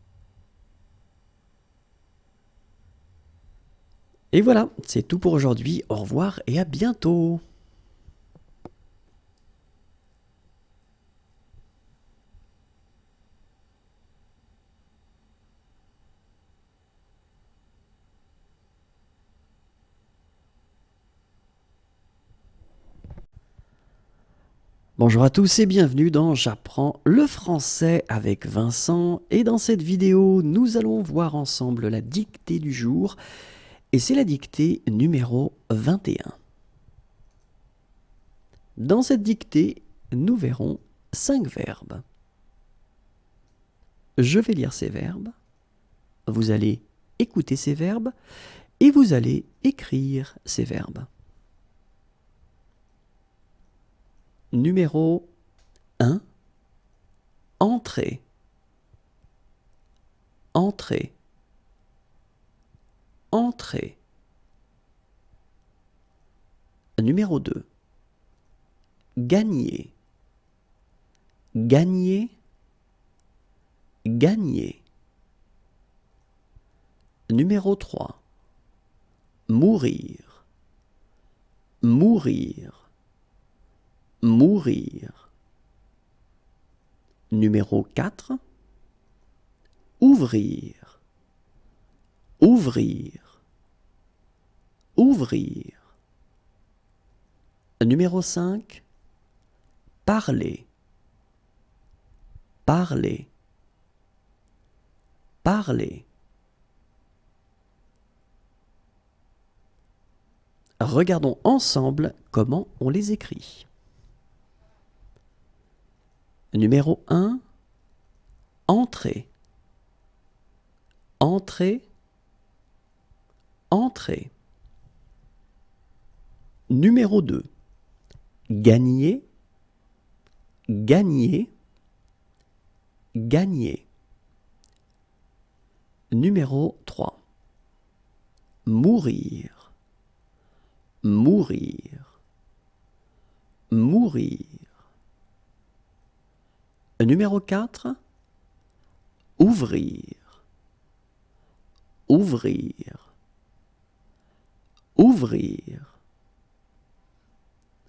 Et voilà, c'est tout pour aujourd'hui. Au revoir et à bientôt. Bonjour à tous et bienvenue dans J'apprends le français avec Vincent. Et dans cette vidéo, nous allons voir ensemble la dictée du jour. Et c'est la dictée numéro 21. Dans cette dictée, nous verrons 5 verbes. Je vais lire ces verbes. Vous allez écouter ces verbes et vous allez écrire ces verbes. Numéro 1, entrer, entrer, entrer. Numéro 2, gagner, gagner, gagner. Numéro 3, mourir, mourir, mourir. Numéro 4, ouvrir, ouvrir, ouvrir. Numéro 5, parler, parler, parler. Regardons ensemble comment on les écrit. Numéro 1, entrer, entrer, entrer. Numéro 2, gagner, gagner, gagner. Numéro 3, mourir, mourir, mourir. Numéro 4, ouvrir, ouvrir, ouvrir.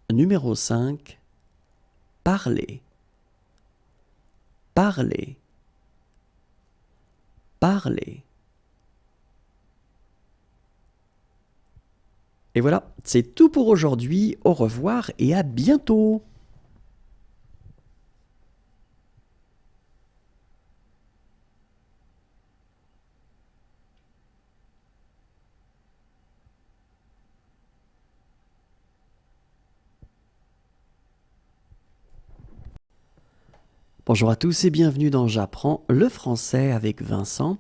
Numéro 5, parler, parler, parler. Et voilà, c'est tout pour aujourd'hui. Au revoir et à bientôt. Bonjour à tous et bienvenue dans J'apprends le français avec Vincent.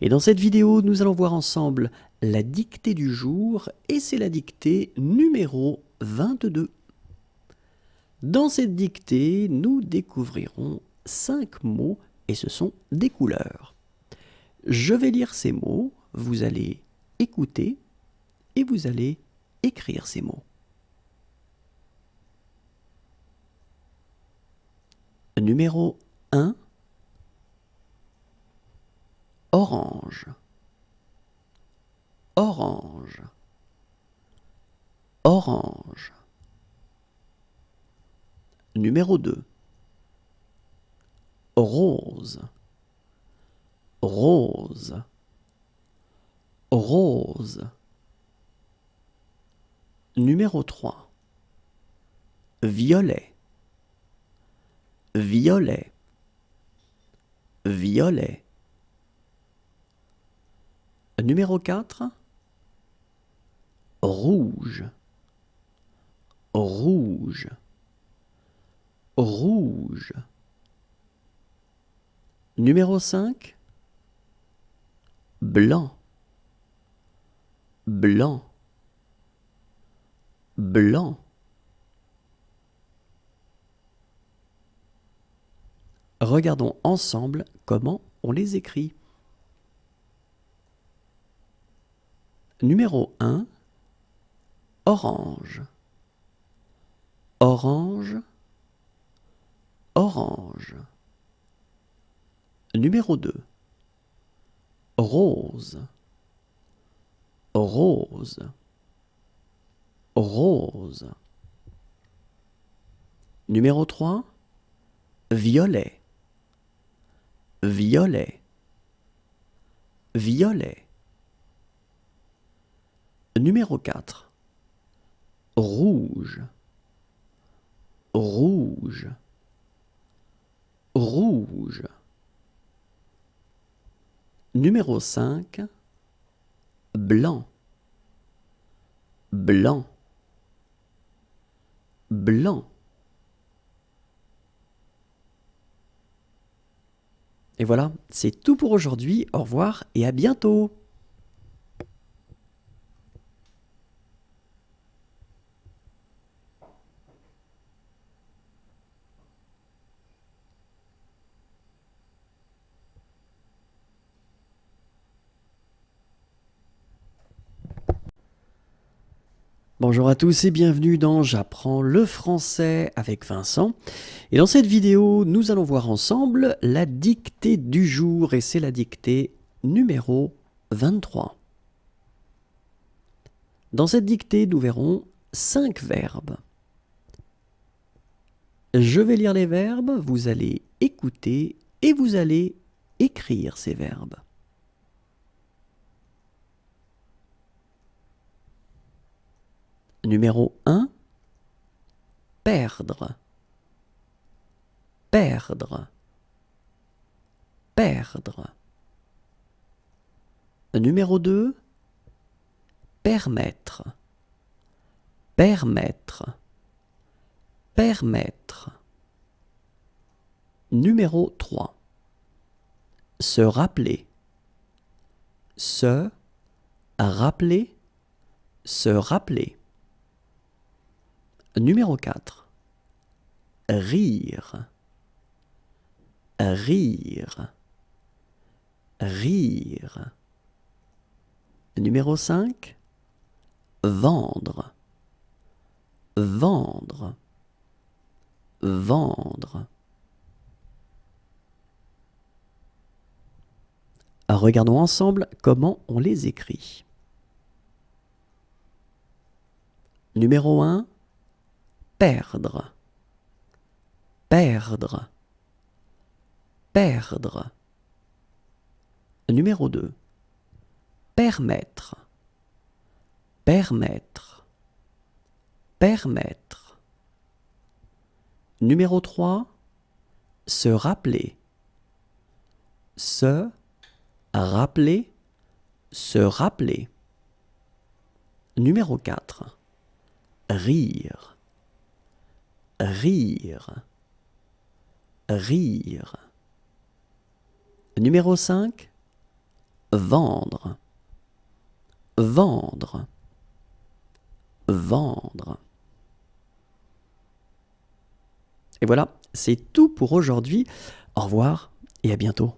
Et dans cette vidéo, nous allons voir ensemble la dictée du jour et c'est la dictée numéro 22. Dans cette dictée, nous découvrirons 5 mots et ce sont des couleurs. Je vais lire ces mots, vous allez écouter et vous allez écrire ces mots. Numéro 1, orange, orange, orange. Numéro 2, rose, rose, rose. Numéro 3, violet, violet, violet. Numéro 4, rouge, rouge, rouge. Numéro 5, blanc, blanc, blanc. Regardons ensemble comment on les écrit. Numéro 1, orange, orange, orange. Numéro 2, rose, rose, rose. Numéro 3, violet, violet, violet. Numéro 4, rouge, rouge, rouge. Numéro 5, blanc, blanc, blanc. Et voilà, c'est tout pour aujourd'hui. Au revoir et à bientôt. Bonjour à tous et bienvenue dans J'apprends le français avec Vincent. Et dans cette vidéo, nous allons voir ensemble la dictée du jour et c'est la dictée numéro 23. Dans cette dictée, nous verrons 5 verbes. Je vais lire les verbes, vous allez écouter et vous allez écrire ces verbes. Numéro 1, perdre, perdre, perdre. Numéro 2, permettre, permettre, permettre. Numéro 3, se rappeler, se rappeler, se rappeler. Numéro 4, rire, rire, rire. Numéro 5, vendre, vendre, vendre. Regardons ensemble comment on les écrit. Numéro 1, perdre, perdre, perdre. Numéro 2. Permettre. Permettre. Permettre. Numéro 3. Se rappeler. Se rappeler. Se rappeler. Numéro 4. Rire. Rire. Rire. Numéro 5. Vendre. Vendre. Vendre. Et voilà, c'est tout pour aujourd'hui. Au revoir et à bientôt.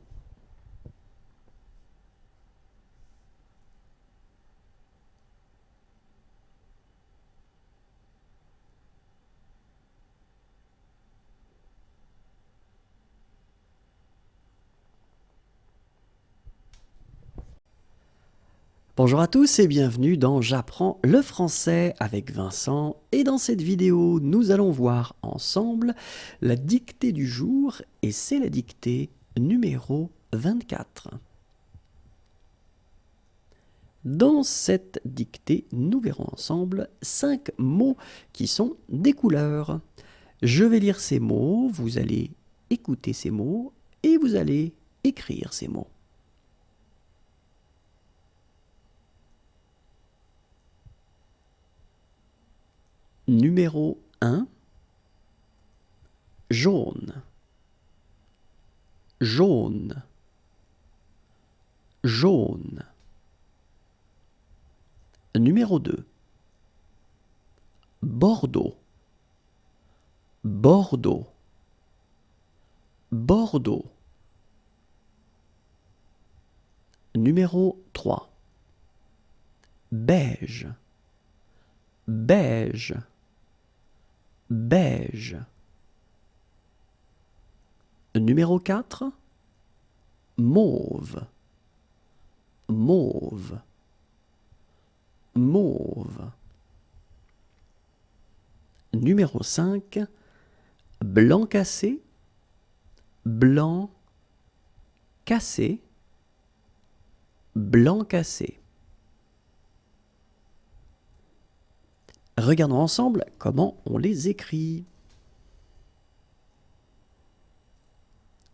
Bonjour à tous et bienvenue dans J'apprends le français avec Vincent, et dans cette vidéo nous allons voir ensemble la dictée du jour, et c'est la dictée numéro 24. Dans cette dictée, nous verrons ensemble 5 mots qui sont des couleurs. Je vais lire ces mots, vous allez écouter ces mots et vous allez écrire ces mots. Numéro 1, jaune, jaune, jaune. Numéro 2, Bordeaux, Bordeaux, Bordeaux. Numéro 3, beige, beige, beige. Numéro 4, mauve, mauve, mauve. Numéro 5, blanc cassé, blanc cassé, blanc cassé. Regardons ensemble comment on les écrit.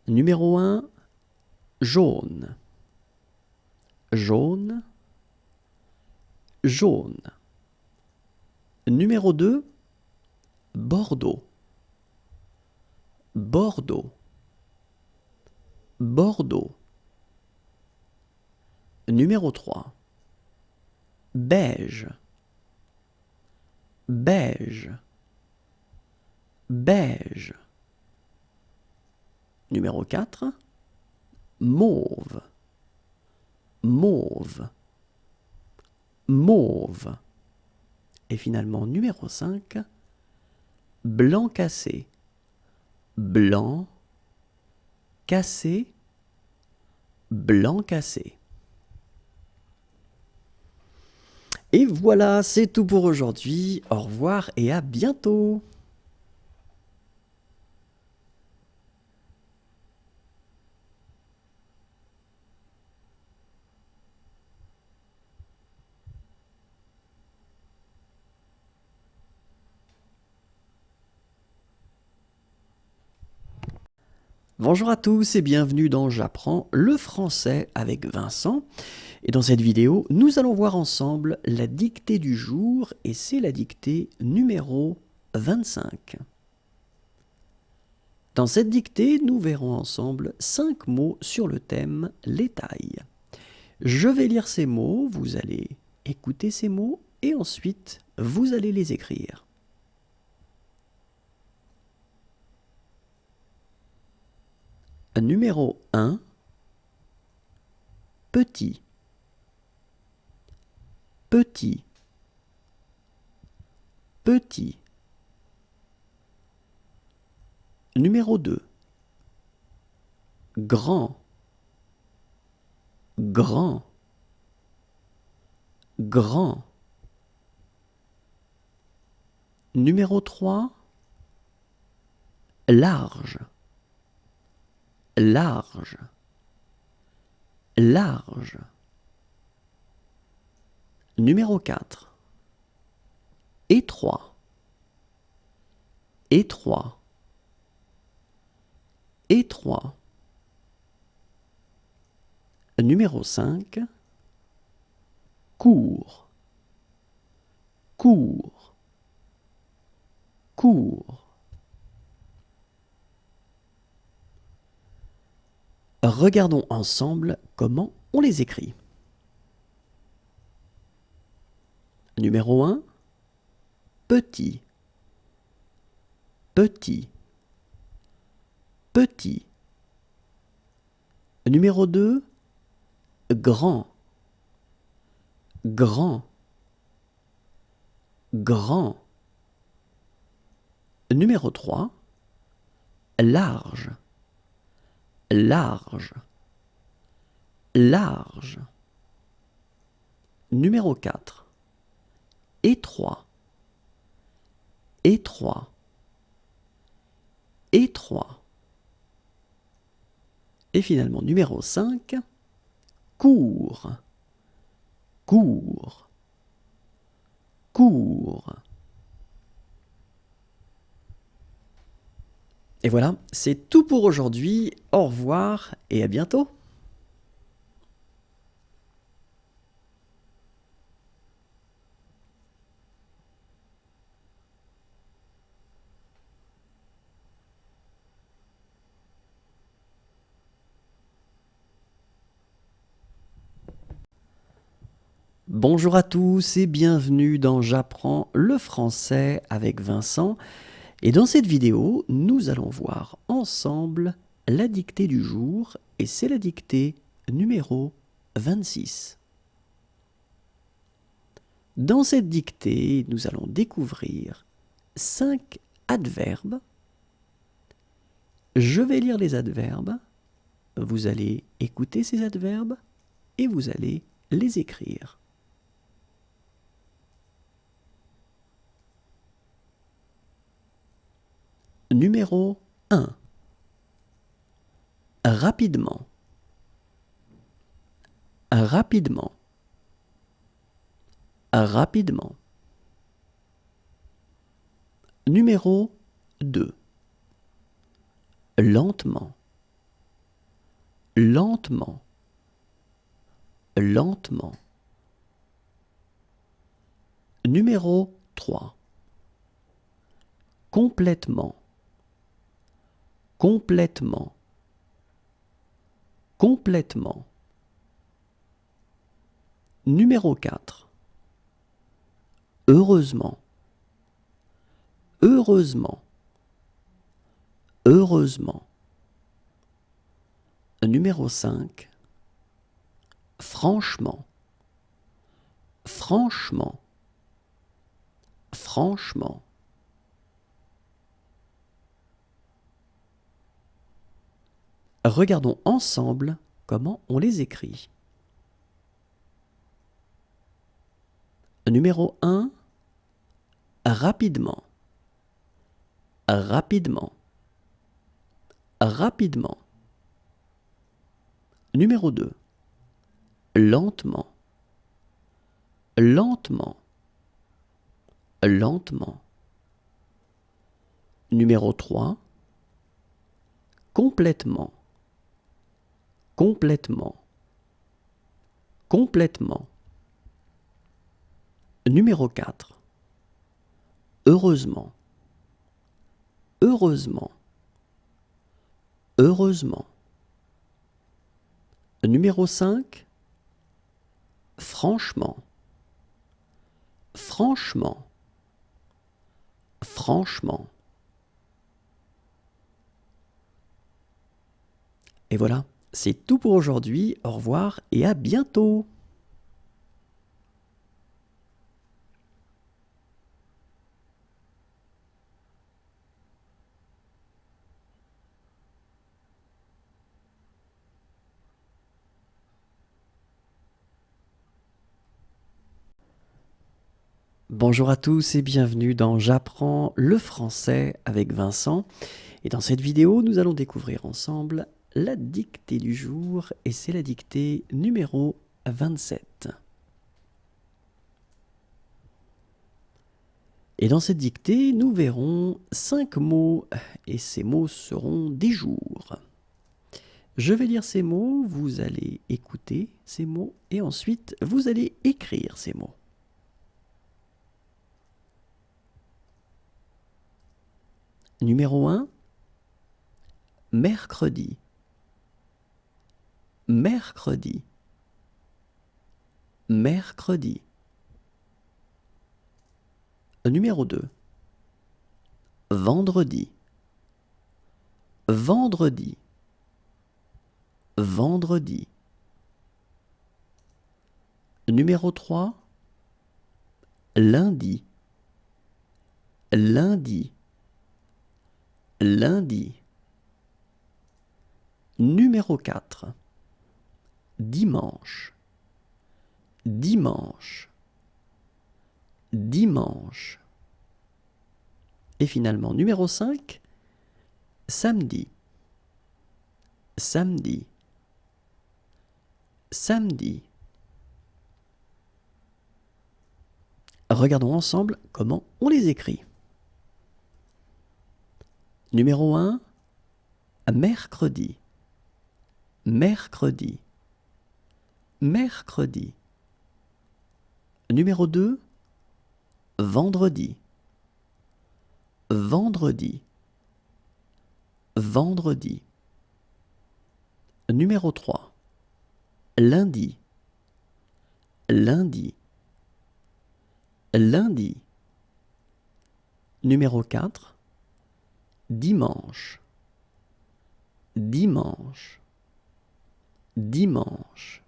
Numéro 1, jaune, jaune, jaune. Numéro 2, Bordeaux, Bordeaux, Bordeaux. Numéro 3, beige, beige, beige. Numéro 4, mauve, mauve, mauve. Et finalement, numéro 5, blanc cassé, blanc cassé, blanc cassé. Et voilà, c'est tout pour aujourd'hui. Au revoir et à bientôt. Bonjour à tous et bienvenue dans J'apprends le français avec Vincent. Et dans cette vidéo, nous allons voir ensemble la dictée du jour, et c'est la dictée numéro 25. Dans cette dictée, nous verrons ensemble 5 mots sur le thème les tailles. Je vais lire ces mots, vous allez écouter ces mots et ensuite vous allez les écrire. Numéro 1, petit, petit, petit. Numéro 2, grand, grand, grand. Numéro 3, large, large, large. Numéro 4. Étroit, étroit, étroit. Numéro 5. Court, court, court. Regardons ensemble comment on les écrit. Numéro 1. Petit, petit, petit. Numéro 2. Grand, grand, grand. Numéro 3. Large, large, large. Numéro 4. Étroit, étroit, étroit. Et finalement, numéro 5. Court, court, court. Et voilà, c'est tout pour aujourd'hui. Au revoir et à bientôt. Bonjour à tous et bienvenue dans J'apprends le français avec Vincent. Et dans cette vidéo, nous allons voir ensemble la dictée du jour et c'est la dictée numéro 26. Dans cette dictée, nous allons découvrir 5 adverbes. Je vais lire les adverbes, vous allez écouter ces adverbes et vous allez les écrire. Numéro 1. Rapidement. Rapidement. Rapidement. Numéro 2. Lentement. Lentement. Lentement. Numéro 3. Complètement. Complètement. Complètement. Numéro 4. Heureusement. Heureusement. Heureusement. Numéro 5. Franchement. Franchement. Franchement. Regardons ensemble comment on les écrit. Numéro 1. Rapidement. Rapidement. Rapidement. Numéro 2. Lentement. Lentement. Lentement. Numéro 3. Complètement. Complètement. Complètement. Numéro 4. Heureusement. Heureusement. Heureusement. Numéro 5. Franchement. Franchement. Franchement. Et voilà, c'est tout pour aujourd'hui. Au revoir et à bientôt. Bonjour à tous et bienvenue dans J'apprends le français avec Vincent. Et dans cette vidéo, nous allons découvrir ensemble la dictée du jour et c'est la dictée numéro 27. Et dans cette dictée, nous verrons 5 mots et ces mots seront des jours. Je vais lire ces mots, vous allez écouter ces mots et ensuite vous allez écrire ces mots. Numéro 1, mercredi. Mercredi. Mercredi. Numéro 2, vendredi. Vendredi. Vendredi. Numéro 3, lundi. Lundi. Lundi. Numéro 4, dimanche. Dimanche. Dimanche. Et finalement, numéro 5, samedi. Samedi. Samedi. Regardons ensemble comment on les écrit. Numéro 1, mercredi. Mercredi. Mercredi. Numéro 2, vendredi. Vendredi. Vendredi. Numéro 3, lundi. Lundi. Lundi. Numéro 4, dimanche. Dimanche. Dimanche.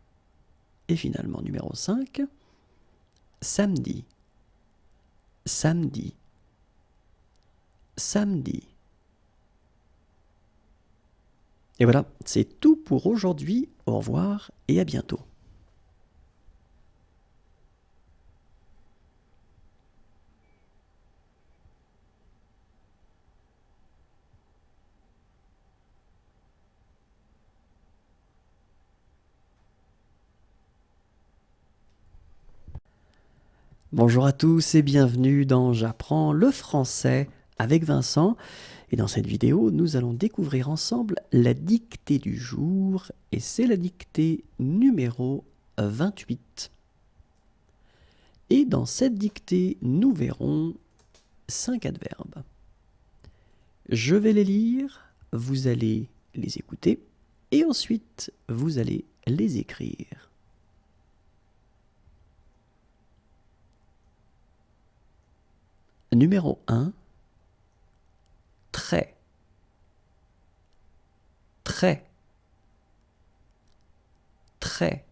Et finalement, numéro 5, samedi. Samedi. Samedi. Et voilà, c'est tout pour aujourd'hui. Au revoir et à bientôt. Bonjour à tous et bienvenue dans J'apprends le français avec Vincent. Et dans cette vidéo, nous allons découvrir ensemble la dictée du jour et c'est la dictée numéro 28. Et dans cette dictée, nous verrons 5 adverbes. Je vais les lire, vous allez les écouter et ensuite vous allez les écrire. Numéro 1, très. Très. Très.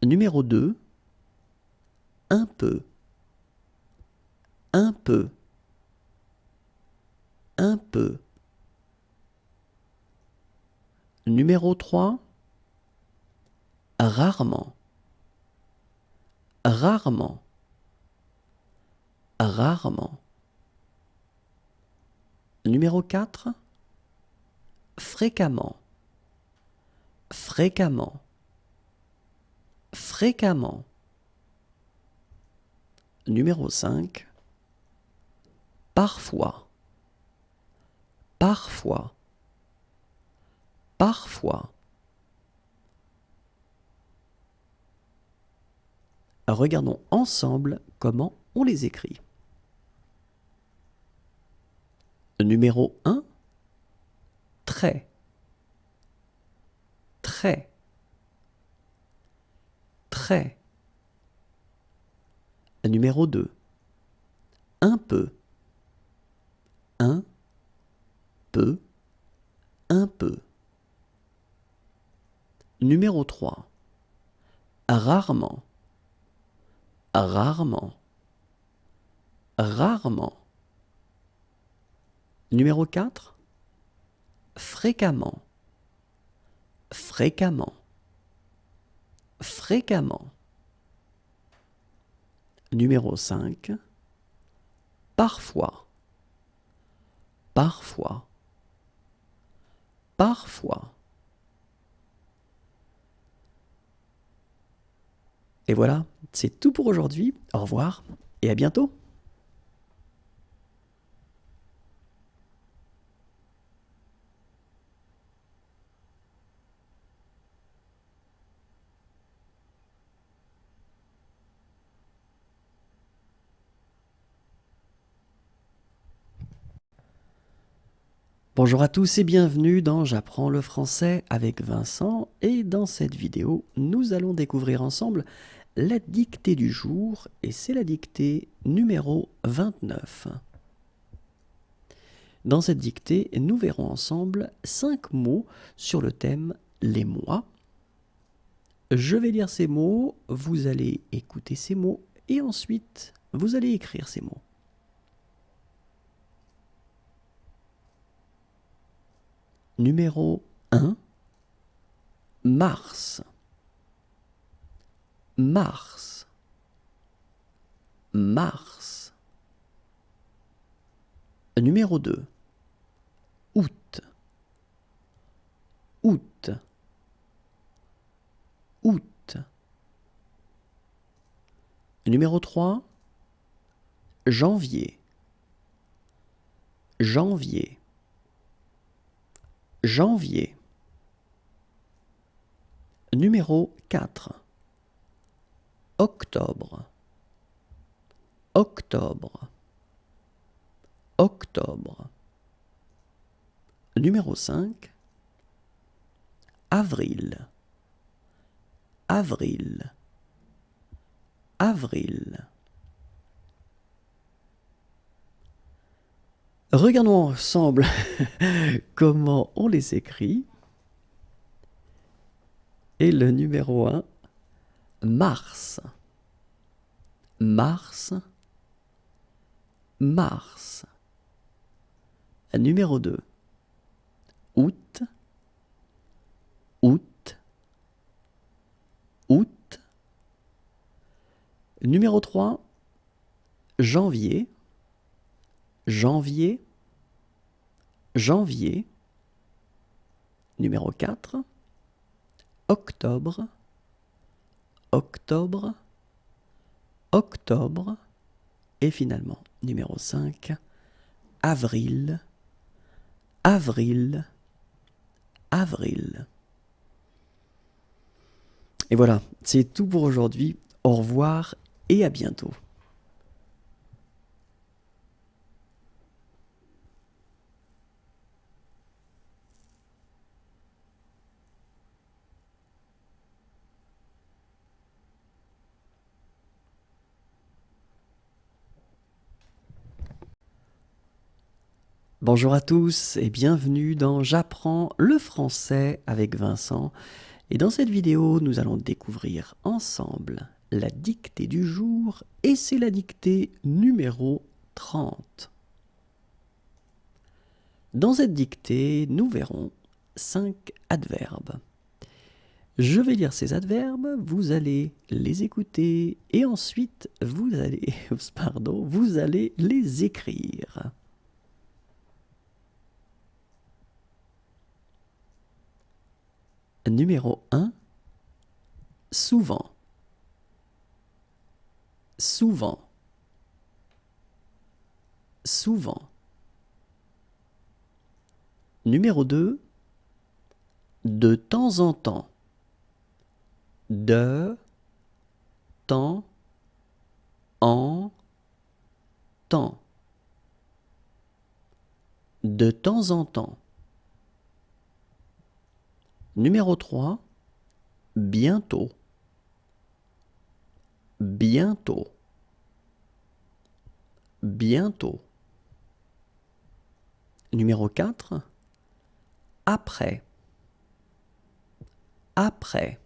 Numéro 2, un peu. Un peu. Un peu. Numéro 3, rarement. Rarement. Rarement. Numéro 4, fréquemment. Fréquemment. Fréquemment. Numéro 5, parfois. Parfois. Parfois. Regardons ensemble comment on les écrit. Numéro 1, très. Très. Très. Numéro 2, un peu. Un peu. Un peu. Numéro 3, rarement. Rarement. Rarement. Numéro 4, fréquemment. Fréquemment. Fréquemment. Numéro 5, parfois. Parfois. parfois. Et voilà, c'est tout pour aujourd'hui. Au revoir et à bientôt. Bonjour à tous et bienvenue dans J'apprends le français avec Vincent, et dans cette vidéo, nous allons découvrir ensemble la dictée du jour, et c'est la dictée numéro 29. Dans cette dictée, nous verrons ensemble 5 mots sur le thème les mois. Je vais lire ces mots, vous allez écouter ces mots, et ensuite, vous allez écrire ces mots. Numéro 1, mars. Mars. Mars. Numéro 2, août. Août. Août. Numéro 3, janvier. Janvier. Janvier. Numéro 4, octobre. Octobre. Octobre. Numéro 5, avril. Avril. Avril. Regardons ensemble comment on les écrit. Et le numéro 1, mars. Mars. Mars. Numéro 2, août. Août. Août. Numéro 3, janvier. Janvier. Janvier. Numéro 4, octobre. Octobre. Octobre. Et finalement, numéro 5, avril. Avril. Avril. Et voilà, c'est tout pour aujourd'hui. Au revoir et à bientôt. Bonjour à tous et bienvenue dans J'apprends le français avec Vincent. Et dans cette vidéo, nous allons découvrir ensemble la dictée du jour, et c'est la dictée numéro 30. Dans cette dictée, nous verrons 5 adverbes. Je vais lire ces adverbes, vous allez les écouter et ensuite vous allez, vous allez les écrire. Numéro 1, souvent. Souvent. Souvent. Numéro 2, de temps en temps. De temps en temps. De temps en temps. Numéro 3, bientôt. Bientôt. Bientôt. Numéro 4, après. Après.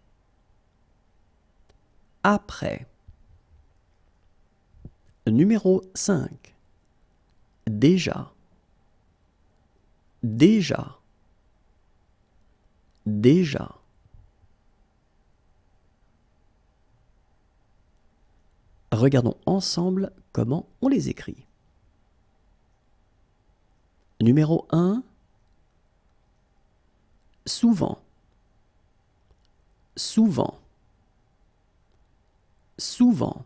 Après. Numéro 5, déjà. Déjà. Déjà. Regardons ensemble comment on les écrit. Numéro 1, souvent, souvent, souvent.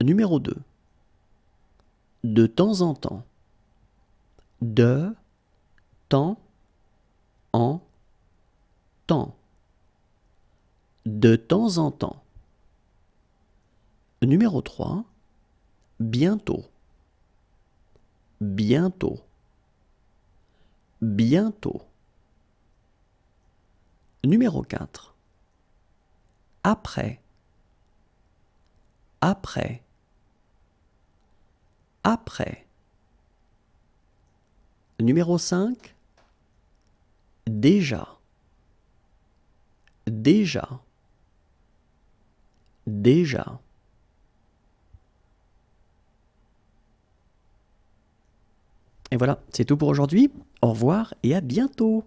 Numéro 2. De temps en temps. De temps en temps. De temps en temps. Numéro 3. Bientôt. Bientôt. Bientôt. Numéro 4. Après. Après. Après. Numéro 5. Déjà. Déjà. Déjà. Et voilà, c'est tout pour aujourd'hui. Au revoir et à bientôt.